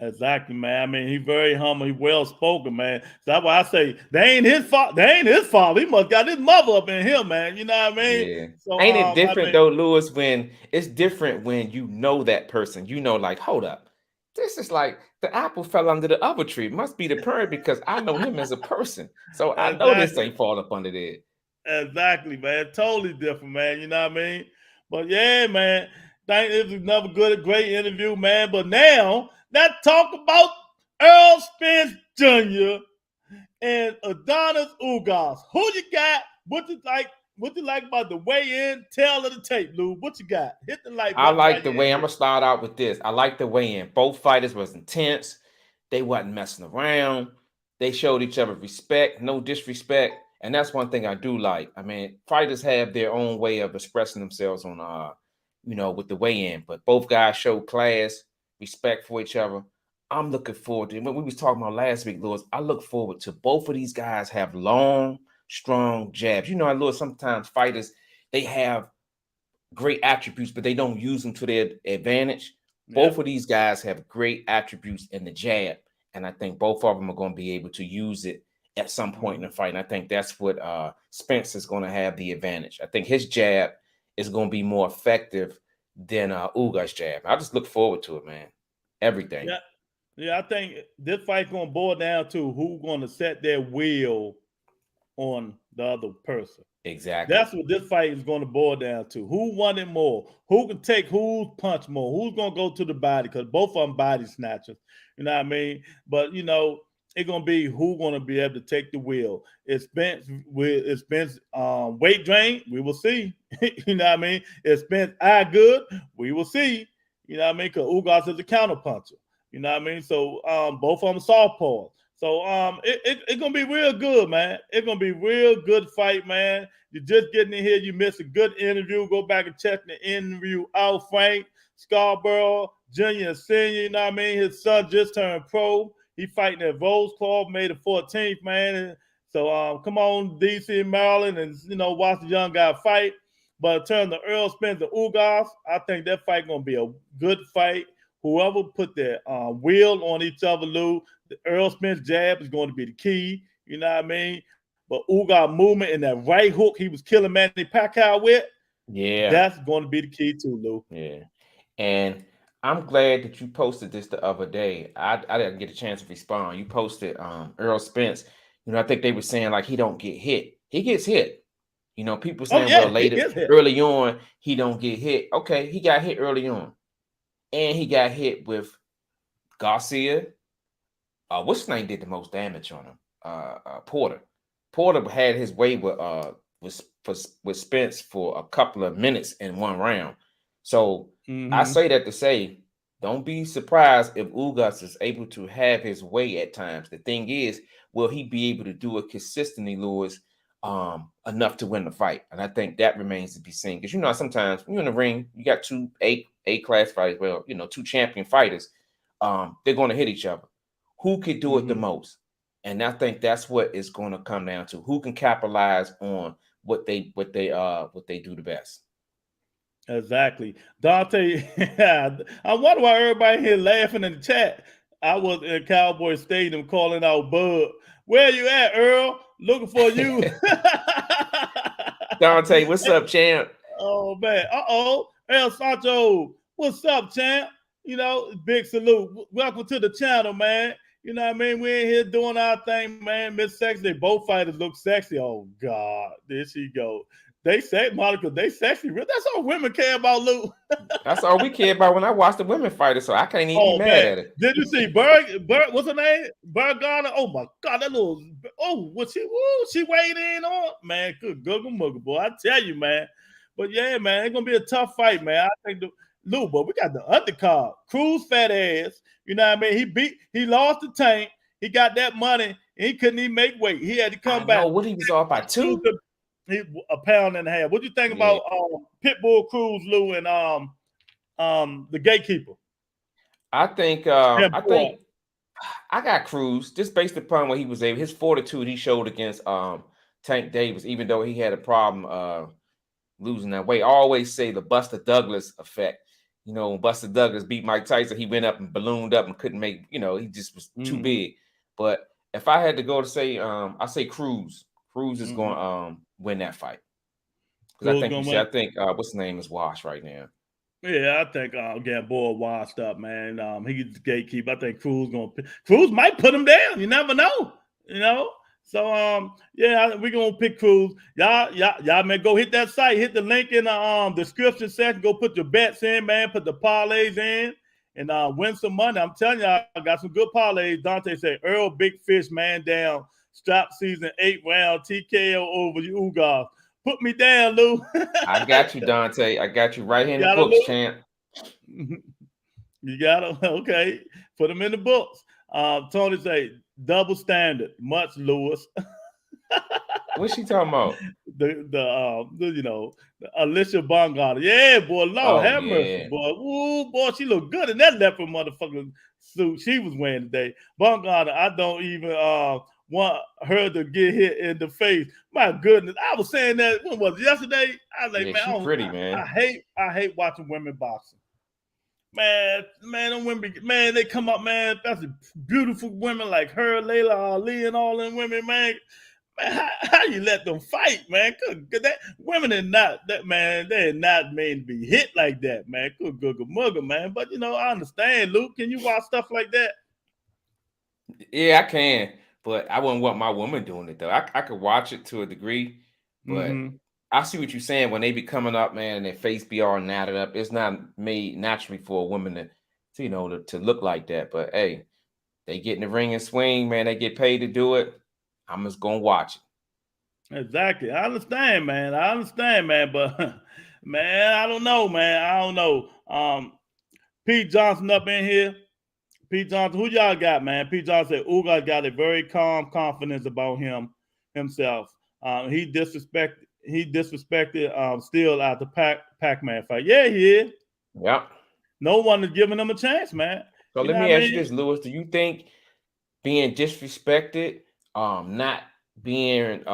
Exactly, man. I mean, he's very humble. He's well-spoken, man. That's why I say they ain't his fault. They ain't his father. He must got his mother up in him, man. You know what I mean? Yeah. So, ain't it different though, Lewis? When it's different when you know that person. You know, like, hold up, this is like the apple fell under the other tree. It must be the parent because I know him as a person. So I know this ain't fall up under there. Exactly, man. Totally different, man. You know what I mean? But yeah, man. It was another great interview, man. But now, let's talk about Errol Spence Jr. and Adonis Ugas. Who you got? What you like about the weigh-in? Tail of the tape, Lou. What you got? Hit the like button. I like the way. I'm gonna start out with this. I like the weigh-in. Both fighters was intense. They wasn't messing around. They showed each other respect, no disrespect. And that's one thing I do like. I mean, fighters have their own way of expressing themselves on with the weigh-in, but both guys showed class, respect for each other. I'm looking forward to, when we was talking about last week, Lewis, I look forward to both of these guys have long, strong jabs. You know, Lewis, sometimes fighters, they have great attributes, but they don't use them to their advantage. Both of these guys have great attributes in the jab, and I think both of them are going to be able to use it at some point in the fight. And I think that's what Spence is going to have the advantage. I think his jab is going to be more effective than Ugas' jab. I just look forward to it, man. Everything. Yeah, I think this fight going to boil down to who's going to set their will on the other person. Exactly. That's what this fight is going to boil down to. Who won it more? Who can take whose punch more? Who's going to go to the body? Because both of them body snatchers. You know what I mean? But, you know, it's going to be who's going to be able to take the wheel. It's Spence weight drain. We will see. You know what I mean? It's Spence eye good. We will see. You know what I mean? Because Ugas is a counter puncher. You know what I mean? So both of them southpaws. So it's going to be real good, man. It's going to be real good fight, man. You're just getting in here. You missed a good interview. Go back and check the interview out. Frank Scarboro Jr. and Sr., you know what I mean? His son just turned pro. He fighting at Rose Club May the 14th, man. So come on, DC, Maryland, and, you know, watch the young guy fight. But in terms of Earl Spence and Ugas, I think that fight gonna be a good fight. Whoever put their wheel on each other, Lou, the Earl Spence jab is going to be the key. You know what I mean? But Ugas movement and that right hook he was killing Manny Pacquiao with, that's going to be the key too, Lou. Yeah. And I'm glad that you posted this the other day. I didn't get a chance to respond. You posted Earl Spence. You know, I think they were saying like he don't get hit. He gets hit. You know, people saying, well, later, early on, he don't get hit. Okay, he got hit early on. And he got hit with Garcia. What's his name did the most damage on him? Porter. Porter had his way with Spence for a couple of minutes in one round. So I say that to say, don't be surprised if Ugas is able to have his way at times. The thing is, will he be able to do it consistently, Lewis, enough to win the fight? And I think that remains to be seen. Because, you know, sometimes when you're in the ring, you got two A-class fighters, well, you know, two champion fighters. They're going to hit each other. Who could do it the most? And I think that's what it's going to come down to. Who can capitalize on what they do the best? Exactly. Dante, I wonder why everybody here laughing in the chat. I was in Cowboy Stadium calling out Bud. Where you at, Earl? Looking for you. Dante, what's up, champ? Oh, man. El Sancho, what's up, champ? You know, big salute. Welcome to the channel, man. You know what I mean? We're in here doing our thing, man. Miss Sexy. Both fighters look sexy. Oh, God. There she go. They say, Monica, they sexy. That's all women care about, Lou. That's all we care about when I watch the women fighters, so I can't even be mad at it. Did you see Berg, what's her name? Bergana? Oh, my God. That little, she weighed in on? Man, good Google Muggle, boy. I tell you, man. But, yeah, man, it's going to be a tough fight, man. I think Lou, but we got the undercard. Cruz fat ass. You know what I mean? He lost the Tank. He got that money, and he couldn't even make weight. He had to come back. What he was off by 2? A pound and a half. What do you think about Pitbull Cruz, Lou, and the Gatekeeper? I think I got Cruz just based upon what he was able. His fortitude he showed against Tank Davis, even though he had a problem losing that weight. I always say the Buster Douglas effect. You know, when Buster Douglas beat Mike Tyson, he went up and ballooned up and couldn't make, you know, he just was too big. But if I had to go to say, I say Cruz. Cruz is going to win that fight. Because I think what's his name is washed right now. Yeah, I think Gamboa washed up, man. He's the gatekeeper. I think Cruz might put him down. You never know, you know. So yeah, we're gonna pick Cruz. Y'all man, go hit that site, hit the link in the description section. Go put your bets in, man. Put the parlays in and win some money. I'm telling y'all, I got some good parlays. Dante said Earl Big Fish man down, strap season 8 round TKO over Ugas. Put me down, Lou. I got you, Dante. I got you right here in the books, champ. You got him? Okay. Put them in the books. Tony say double standard, much Lewis. What's she talking about? The Alicia Bongata. Yeah, boy, Lord have mercy, boy. Ooh, boy, she looked good in that leopard motherfucking suit she was wearing today. Bongata, I don't even want her to get hit in the face. My goodness, I was saying that when was it, yesterday? I was like, man, she's pretty, man. I hate watching women boxing. Man, them women, man, they come up, man. That's beautiful women like her, Layla Ali, and all them women, man. Man, how you let them fight, man? Women are not that, man. They're not made to be hit like that, man. Good mugger, man. But you know, I understand, Luke. Can you watch stuff like that? Yeah, I can, but I wouldn't want my woman doing it though. I could watch it to a degree, but. I see what you're saying. When they be coming up, man, and their face be all knotted up, it's not made naturally for a woman to look like that. But hey, they get in the ring and swing, man. They get paid to do it. I'm just gonna watch it. Exactly. I understand, man. But man, I don't know, man. I don't know. Pete Johnson up in here. Pete Johnson, who y'all got, man? Pete Johnson said Ugas got a very calm confidence about himself. He disrespected still out the Pac-Man fight. Yeah, he is. Yeah. No one is giving him a chance, man. So let me ask you this, Lewis. Do you think being disrespected, not being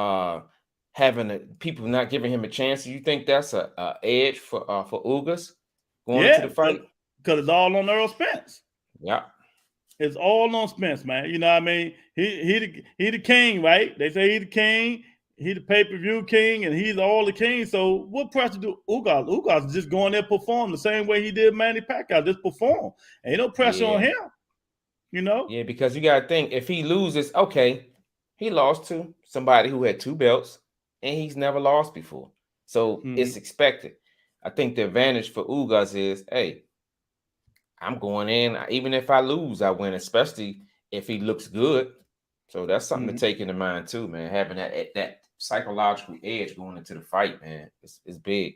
people not giving him a chance? Do you think that's a edge for Ugas going into the fight? Because it's all on Earl Spence. Yeah. It's all on Spence, man. You know what I mean? He the king, right? They say he the king. He the pay-per-view king, and he's all the king. So what pressure do Ugas? Ugas is just going there perform the same way he did Manny Pacquiao, just perform. Ain't no pressure on him. You know? Yeah, because you got to think, if he loses, okay, he lost to somebody who had 2 belts, and he's never lost before. So it's expected. I think the advantage for Ugas is, hey, I'm going in. Even if I lose, I win, especially if he looks good. So that's something to take into mind too, man. Having that psychological edge going into the fight, man, it's big.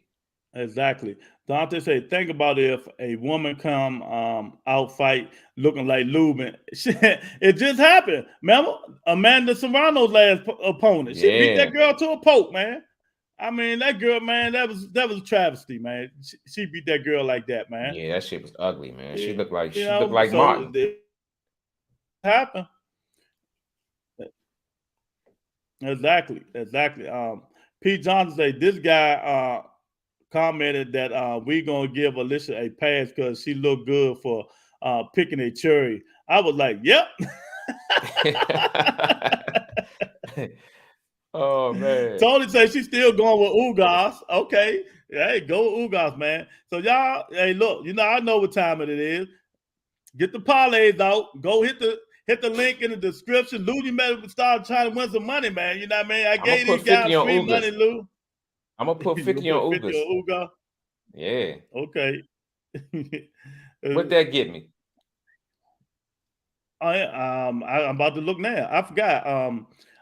Exactly. Dante said, think about if a woman come out fight looking like Lubin. It just happened. Remember? Amanda Serrano's last opponent. She beat that girl to a pulp, man. I mean, that girl, man, that was a travesty, man. She beat that girl like that, man. Yeah, that shit was ugly, man. She looked like so Martin. It happened. Exactly. Pete Johnson said, this guy commented that we're gonna give Alicia a pass because she looked good for picking a cherry. I was like, yep. Oh man. Tony says she's still going with Ugas. Okay. Hey, go with Ugas, man. So y'all, hey, look, I know what time it is. Get the parlays out. Go hit the link in the description. Lou, you better start trying to win some money, man. You know what I mean? I gave these guys free money, Lou. I'm gonna put 50 on Ugas. Yeah. Okay. What'd that get me? I'm about to look now. I forgot.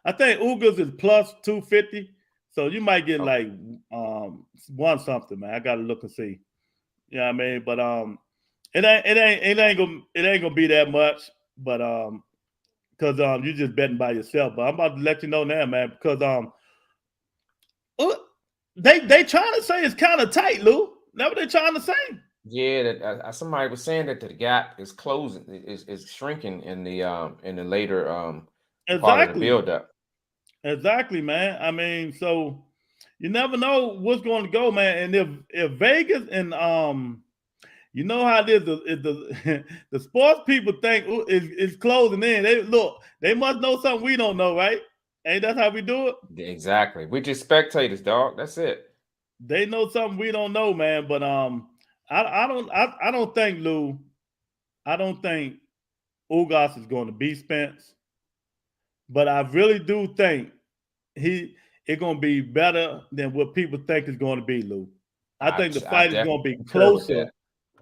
I think Ugas is plus 250. So you might get like one something, man. I gotta look and see. You know what I mean? But it ain't gonna be that much, but because you're just betting by yourself. But I'm about to let you know now, man, because they trying to say it's kind of tight, Lou. That's what they trying to say. Yeah, somebody was saying that the gap is closing, is shrinking in the later part of the build up. Exactly, man. I mean, so you never know what's going to go, man. And if Vegas and you know how it is, the sports people think it's closing in. They must know something we don't know, right? Ain't that how we do it? Exactly. We're just spectators, dog. That's it. They know something we don't know, man. But I don't think, Lou. I don't think Ugas is going to beat Spence. But I really do think it's going to be better than what people think it's going to be, Lou. I think the fight is going to be closer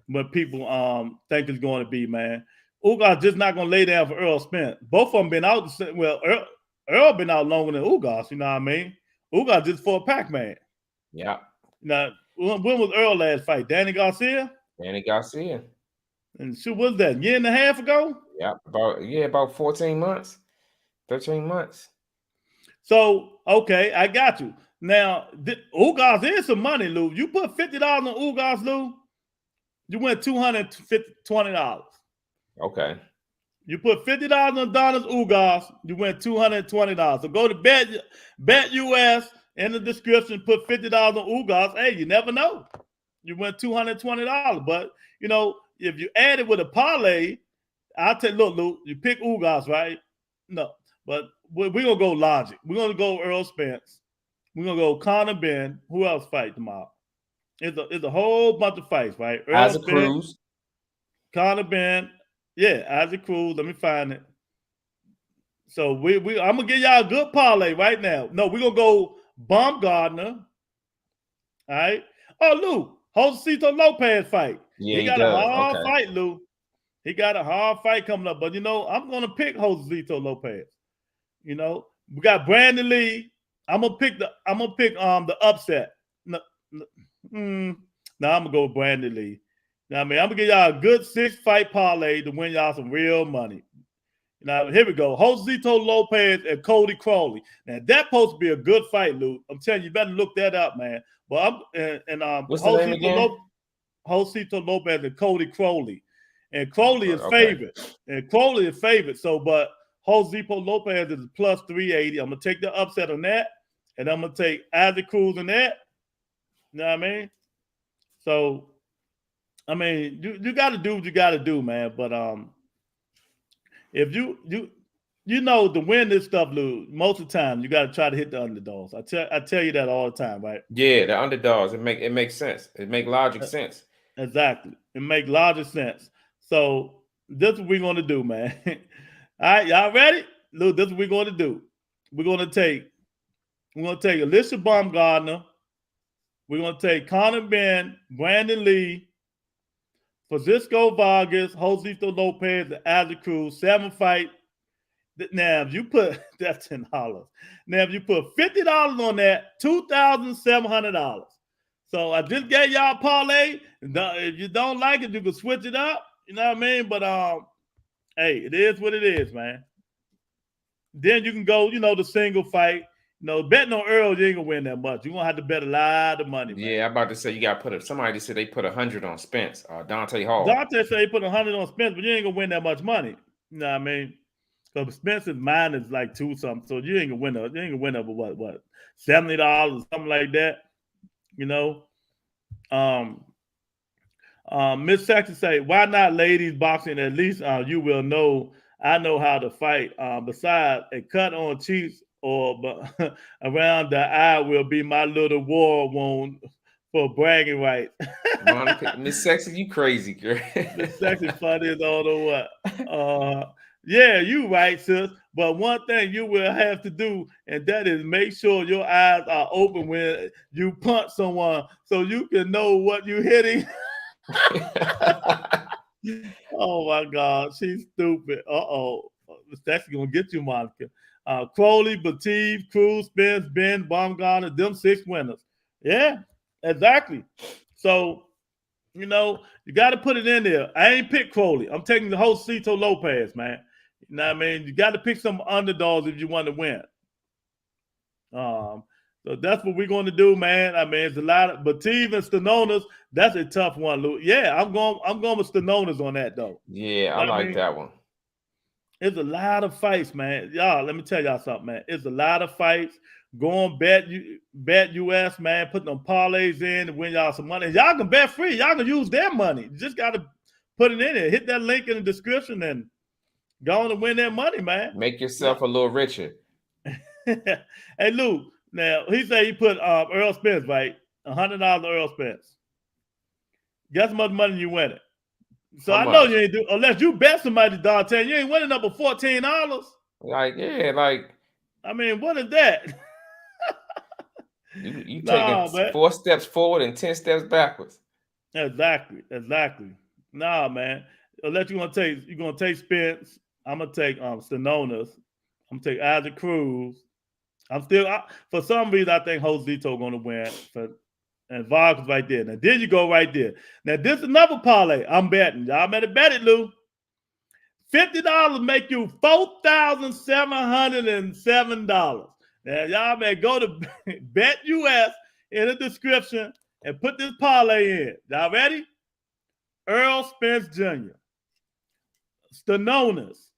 than people think it's going to be, man. Ugas just not going to lay down for Earl Spence. Both of them been out. Well, Earl been out longer than Ugas, you know what I mean? Ugas just fought Pac-Man. Yeah. Now, when was Earl last fight? Danny Garcia? Danny Garcia. And what was that, a year and a half ago? Yeah, about 14 months. 13 months. So, okay, I got you. Now, Ugas is some money, Lou. You put $50 on Ugas, Lou, you win $220. Okay. You put $50 on Donna's Ugas, you win $220. So go to Bet US in the description, put $50 on Ugas. Hey, you never know. You win $220. But, if you add it with a parlay, I'll tell you, look, Lou, you pick Ugas, right? No. But we're going to go logic. We're going to go Earl Spence. We're going to go Conor Ben. Who else fight tomorrow? It's a whole bunch of fights, right? Earl Isaac Spence, Cruz. Conor Ben. Yeah, Isaac Cruz. Let me find it. So I'm going to give y'all a good parlay right now. No, we're going to go Baumgartner. All right? Oh, Lou, Josecito Lopez fight. Yeah, he got a hard fight, Lou. He got a hard fight coming up. But, I'm going to pick Josecito Lopez. We got Brandon Lee. I'm gonna pick the upset. No, I'm gonna go with Brandon Lee. Now, I'm gonna give y'all a good 6-fight parlay to win y'all some real money. Now, here we go. Josecito Lopez and Cody Crowley. Now, that's supposed to be a good fight, Lou. I'm telling you, better look that up, man. But what's the name again? Josecito Lopez and Cody Crowley. And Crowley is favored. So, but Josecito Lopez is plus 380. I'm gonna take the upset on that. and I'm gonna take Isaac Cruz in that. You know what I mean? So, I mean, you got to do what you got to do, man. But if you know to win this stuff, Lou, most of the time you got to try to hit the underdogs. I tell you that all the time, right? Yeah, the underdogs. It makes sense. It make logic sense. Exactly. It make logic sense. So this is what we're gonna do, man. All right, y'all ready? Lou, this is what we're gonna do. We're gonna take Alicia Baumgartner. We're gonna take Connor Ben, Brandon Lee, Francisco Vargas, Josito Lopez, and Isaac Cruz. 7 fight. Now, if you put that's $10. Now, if you put $50 on that, $2,700. So I just gave y'all a parlay. If you don't like it, you can switch it up. You know what I mean? But hey, it is what it is, man. Then you can go, the single fight. Betting on Earl, you ain't gonna win that much. You're gonna have to bet a lot of money, man. Yeah, I'm about to say you gotta put it. Somebody said they put 100 on Spence or Dante Hall. Dante said he put 100 on Spence, but you ain't gonna win that much money. You know what I mean? Because Spence's mine is like 2 something, so you ain't gonna win up. You ain't gonna win up with what $70 or something like that. Miss Saxon say, why not ladies boxing? At least you will know. I know how to fight. Besides, a cut on cheeks or around the eye will be my little war wound for bragging rights. Monica, Miss Sexy, you crazy, girl. Miss Sexy funny as all the what. Yeah, you right, sis. But one thing you will have to do, and that is make sure your eyes are open when you punch someone so you can know what you're hitting. Oh my God, she's stupid. That's gonna get you, Monica. Crowley, Batiste, Cruz, Spence, Ben, Baumgartner, them 6 winners. Yeah, exactly. So, you got to put it in there. I ain't pick Crowley. I'm taking the Josito Lopez, man. You know what I mean? You got to pick some underdogs if you want to win. So that's what we're going to do, man. I mean, it's a lot of, but even Stanonas, that's a tough one, Lou. Yeah, I'm going with Stanonas on that though. Yeah, I like that one. It's a lot of fights, man. Y'all, let me tell y'all something, man. It's a lot of fights. Go on bet US, man. Put them parlays in to win y'all some money. Y'all can bet free. Y'all can use their money. You just got to put it in there. Hit that link in the description and go on and win that money, man. Make yourself a little richer. Hey, Lou. Now, he said he put Earl Spence, right? $100 Earl Spence. Guess how much money you winning? So I know you ain't do, unless you bet somebody, Dante, you ain't winning up to $14. I mean, what is that? You taking 4 steps forward and 10 steps backwards. Exactly. Nah, man. Unless you're gonna take Spence. I'm gonna take Stanonas. I'm gonna take Isaac Cruz. For some reason I think Josito gonna win. And Vargas right there. Now, then you go right there. Now, this is another parlay. I'm betting. Y'all better bet it, Lou. $50 make you $4,707. Now, y'all better go to Bet US in the description and put this parlay in. Y'all ready? Earl Spence Jr., Stanonas,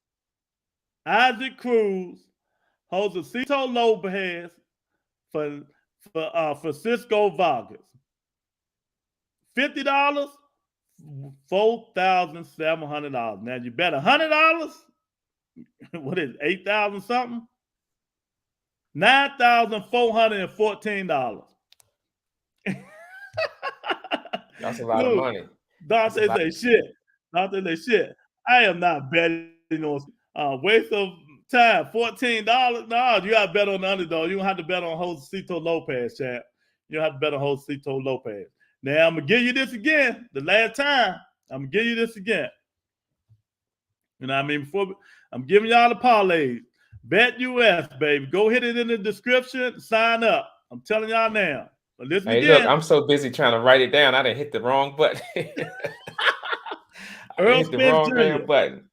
Isaac Cruz, Josito Lopez, for Francisco Vargas. $50, $4,700. Now you bet $100. What is it, 8,000 something? $9,414. That's a lot of money. Dante say shit. I am not betting on waste of time. $14. No, you got to bet on the underdog. You don't have to bet on Josito Lopez, champ. You don't have to bet on Josito Lopez. Now I'm gonna give you this again. The last time I'm gonna give you this again. You know what I mean? Before I'm giving y'all the parlays. Bet US, baby. Go hit it in the description. Sign up. I'm telling y'all now. But listen again. Look, I'm so busy trying to write it down. I didn't hit the wrong button. Earl Spence Jr. button.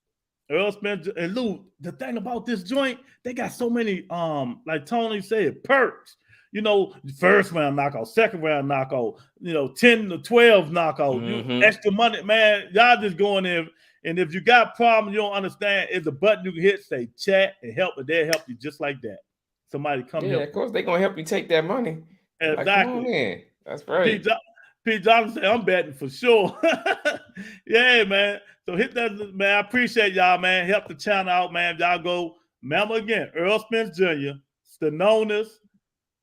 Earl Spence and Lou. The thing about this joint, they got so many like Tony said, perks. First round knockout, second round knockout, 10 to 12 knockout, extra money, man. Y'all just go in there, and if you got problems you don't understand, it's a button you can hit, say chat and help, and they'll help you just like that. somebody come Yeah, help. of course they're gonna help you take that money. Like, come on Exactly. in. That's right. Pete Johnson said, I'm betting for sure. Yeah, man. So hit that, man. I appreciate y'all, man. Help the channel out, man. Y'all go, remember again, Earl Spence Jr., Stanonis,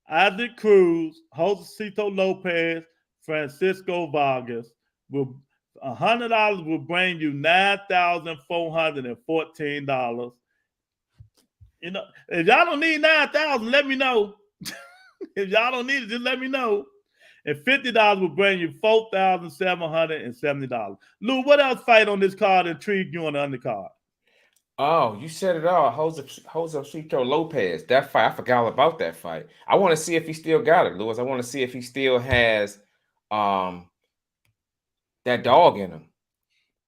Isaac Cruz, Josecito Lopez, Francisco Vargas. Will $100 will bring you $9,414. You know, if y'all don't need 9,000, let me know. If y'all don't need it, just let me know. And $50 will bring you $4,770. Lou, what else fight on this card intrigued you on the undercard? Oh, you said it all. Josecito Lopez. That fight, I forgot all about that fight. I want to see if he still got it, Lewis. I want to see if he still has that dog in him.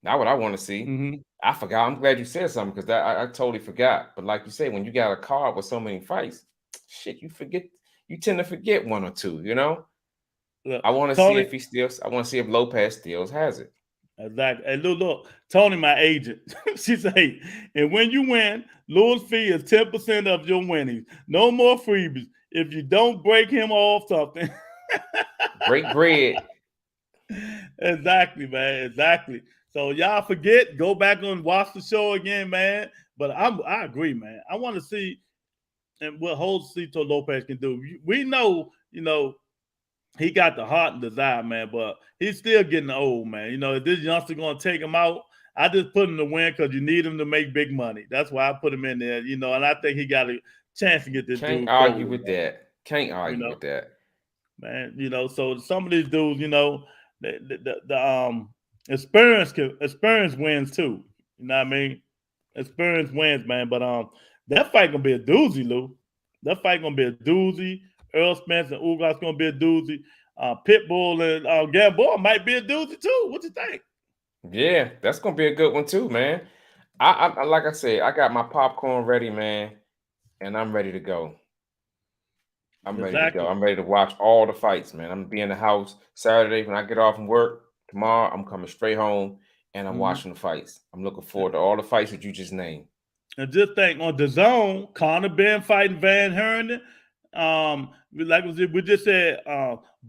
That's what I want to see. Mm-hmm. I forgot. I'm glad you said something because I totally forgot. But like you say, when you got a card with so many fights, shit, you forget. You tend to forget one or two, you know. Look, I want to see if he still. I want to see if Lopez still has it. Exactly. Hey, look, Tony, my agent, she said, hey, and when you win, Louis' fee is 10% of your winnings. No more freebies. If you don't break him off something. Break bread. Exactly, man. Exactly. So y'all forget, go back and watch the show again, man. But I agree, man. I want to see and what Josecito Lopez can do. We know, you know, he got the heart and desire, man, but he's still getting old, man. You know, if this youngster going to take him out, I just put him to win because you need him to make big money. That's why I put him in there, you know, and I think he got a chance to get this Can't dude. argue with that. Can't argue with that. Man, you know, so some of these dudes, you know, the experience wins too. You know what I mean? Experience wins, man. But that fight gonna be a doozy, Lou. That fight gonna be a doozy. Earl Spence and Ugas gonna be a doozy. Pitbull and Gamboa might be a doozy too. What you think? Yeah, that's gonna be a good one too, man. I like I said, I got my popcorn ready, man, and I'm ready to go. I'm ready to go. I'm ready to watch all the fights, man. I'm gonna be in the house Saturday when I get off from work. Tomorrow, I'm coming straight home and I'm watching the fights. I'm looking forward to all the fights that you just named. And just think on the zone, Conor Ben fighting Van Herndon. Like we just said,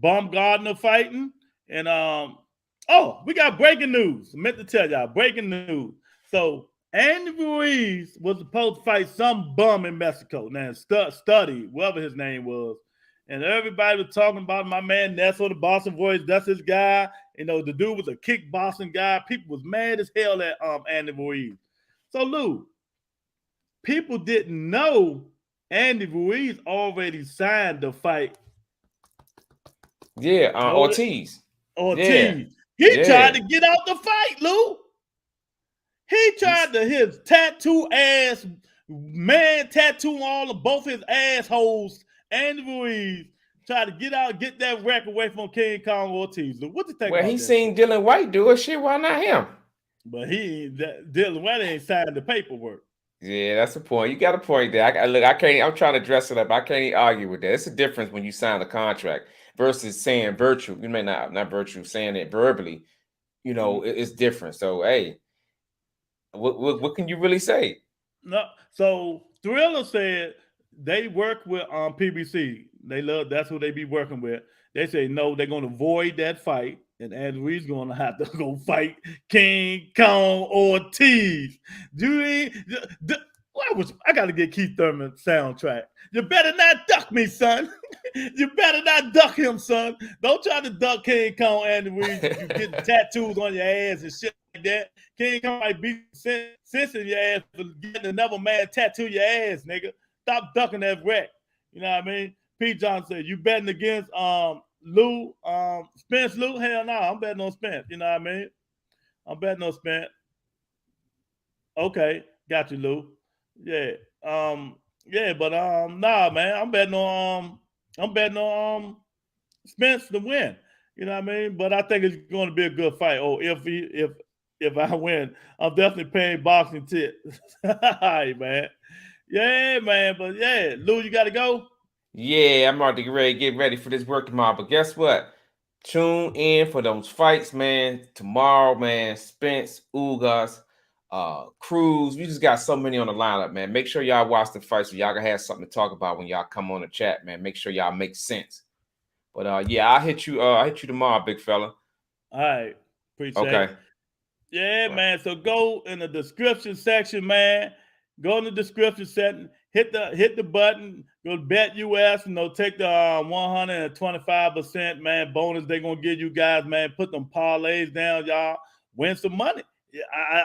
Baumgardner fighting, and oh, we got breaking news. I meant to tell y'all breaking news. So Andy Ruiz was supposed to fight some bum in Mexico. Now Study, whatever his name was, and everybody was talking about my man Nesso, the Boston Voice. That's his guy. You know, the dude was a kickboxing guy. People was mad as hell at Andy Ruiz. So Lou, people didn't know Andy Ruiz already signed the fight. Yeah, Ortiz. Ortiz. He tried to get out the fight, Lou. He tried to his tattoo ass man tattoo all of both his assholes. Andy Ruiz tried to get out, get that wreck away from King Kong Ortiz. Lou, what you think? Well, he seen Dylan White do it. Shit, why not him? But Dylan White ain't signed the paperwork. Yeah, that's the point. You got a point there. I'm trying to dress it up. I can't argue with that. It's a difference when you sign a contract versus saying virtue. You may not virtue, saying it verbally. You know, it's different. So, hey, what can you really say? No. So Thriller said they work with PBC. That's who they be working with. They say no, they're gonna void that fight, and Andy Ruiz gonna have to go fight King Kong Ortiz. I gotta get Keith Thurman soundtrack. You better not duck me, son. You better not duck him, son. Don't try to duck King Kong Andy Ruiz. You getting tattoos on your ass and shit like that. King Kong might be sense in your ass for getting another man tattoo your ass, nigga. Stop ducking that wreck. You know what I mean? Pete Johnson said, you betting against Lou, Spence Lou? Hell no, I'm betting on Spence. You know what I mean? I'm betting on Spence. Okay, got you, Lou. Yeah. But nah, man. I'm betting on Spence to win. You know what I mean? But I think it's going to be a good fight. Oh, if I win, I'm definitely paying boxing tips. All right, man. Yeah, man. But yeah, Lou, you got to go? Yeah, I'm about to get ready for this work tomorrow. But guess what? Tune in for those fights, man. Tomorrow, man. Spence, Ugas. Cruz. We just got so many on the lineup, man. Make sure y'all watch the fight so y'all can have something to talk about when y'all come on the chat, man. Make sure y'all make sense. But yeah, I'll hit you tomorrow, big fella. All right. Appreciate it. Yeah, man. So go in the description section, man. Go in the description section, hit the button, go to BetUS, take the 125%, man, bonus they're gonna give you guys, man. Put them parlays down, y'all. Win some money.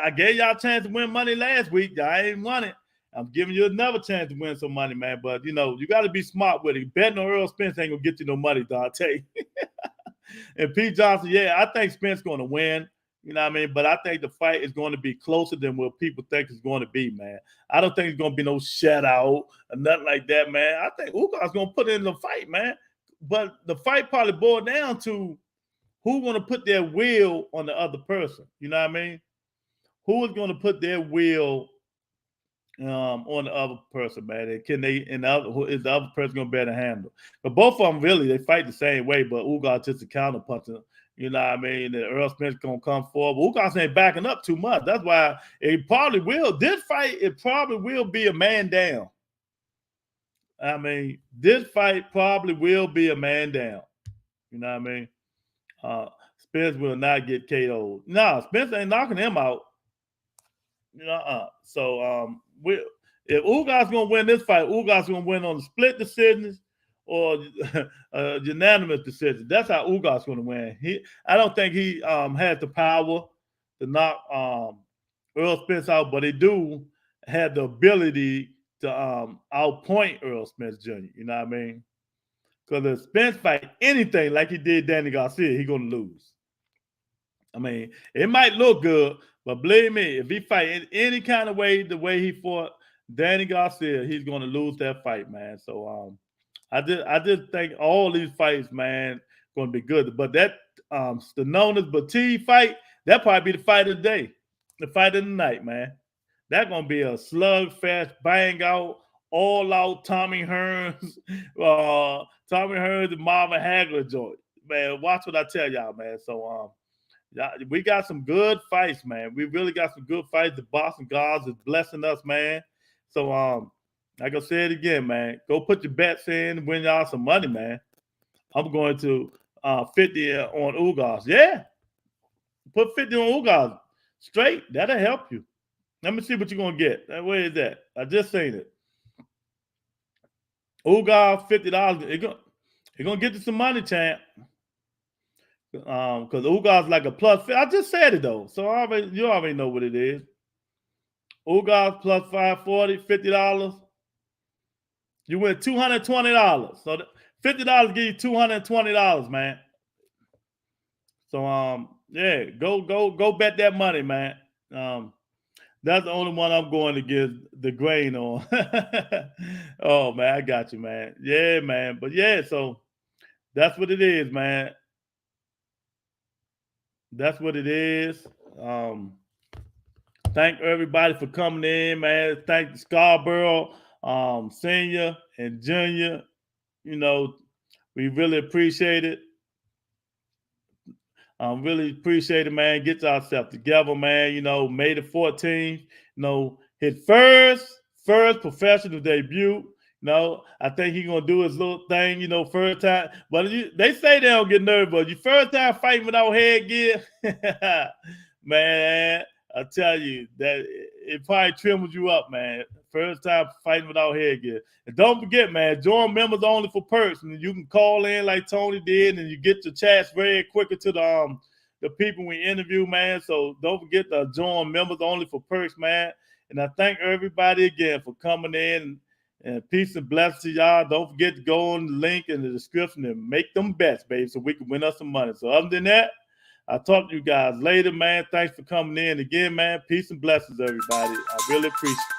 I gave y'all a chance to win money last week. Y'all ain't won it. I'm giving you another chance to win some money, man. But you got to be smart with it. Betting on Earl Spence ain't gonna get you no money, Dante. And Pete Johnson, yeah, I think Spence gonna win. You know what I mean? But I think the fight is going to be closer than what people think it's going to be, man. I don't think it's going to be no shutout or nothing like that, man. I think Ugar's going to put in the fight, man. But the fight probably boiled down to who going to put their will on the other person. You know what I mean? Who is going to put their will on the other person, man? And is the other person going to be able to handle? But both of them really, they fight the same way, but Ugar just a counterpuncher. You know what I mean? The Earl Spence gonna come forward. Ugas ain't backing up too much. That's why it probably will. This fight, it probably will be a man down. I mean, this fight probably will be a man down. You know what I mean? Spence will not get KO'd. No, Spence ain't knocking him out. So if Ugas gonna win this fight, Ugas gonna win on the split decisions or unanimous decision. That's how Ugas going to win. I don't think he has the power to knock Earl Spence out, but he do have the ability to outpoint Earl Spence Jr. You know what I mean? Because if Spence fight anything like he did Danny Garcia, he's going to lose. I mean, it might look good, but believe me, if he fight in any kind of way, the way he fought Danny Garcia, he's going to lose that fight, man. So, I just think all these fights, man, going to be good. But that Stanonis Batiste fight, that probably be the fight of the day, the fight of the night, man. That's going to be a slugfest, bang out, all out Tommy Hearns, and Marvin Hagler joint, man. Watch what I tell y'all, man. So we got some good fights, man. We really got some good fights. The Boston Gods is blessing us, man. So like I said again, man, go put your bets in and win y'all some money, man. I'm going to 50 on Ugas. Yeah. Put 50 on Ugas straight. That'll help you. Let me see what you're going to get. Where is that? I just seen it. Ugas, $50. It's going to get you some money, champ. Because Ugas like a plus. I just said it, though. So you already know what it is. Ugas plus 540, $50. You win $220. So $50 give you $220, man. So yeah, go bet that money, man. That's the only one I'm going to give the grain on. Oh man, I got you, man. Yeah, man. But yeah, so that's what it is, man. That's what it is. Thank everybody for coming in, man. Thank Scarborough. Senior and junior, we really appreciate it. Really appreciate it, man. Get yourself together, man. May the 14th, his first professional debut. I think he's gonna do his little thing, first time. But they say they don't get nervous, but your first time fighting without headgear, man, I tell you that it probably trembles you up, man. First time fighting without headgear. And don't forget, man, join members only for perks. And you can call in like Tony did, and you get your chats very quicker to the people we interview, man. So don't forget to join members only for perks, man. And I thank everybody again for coming in. And peace and blessings to y'all. Don't forget to go on the link in the description and make them bets, baby, so we can win us some money. So other than that, I'll talk to you guys later, man. Thanks for coming in again, man. Peace and blessings, everybody. I really appreciate it.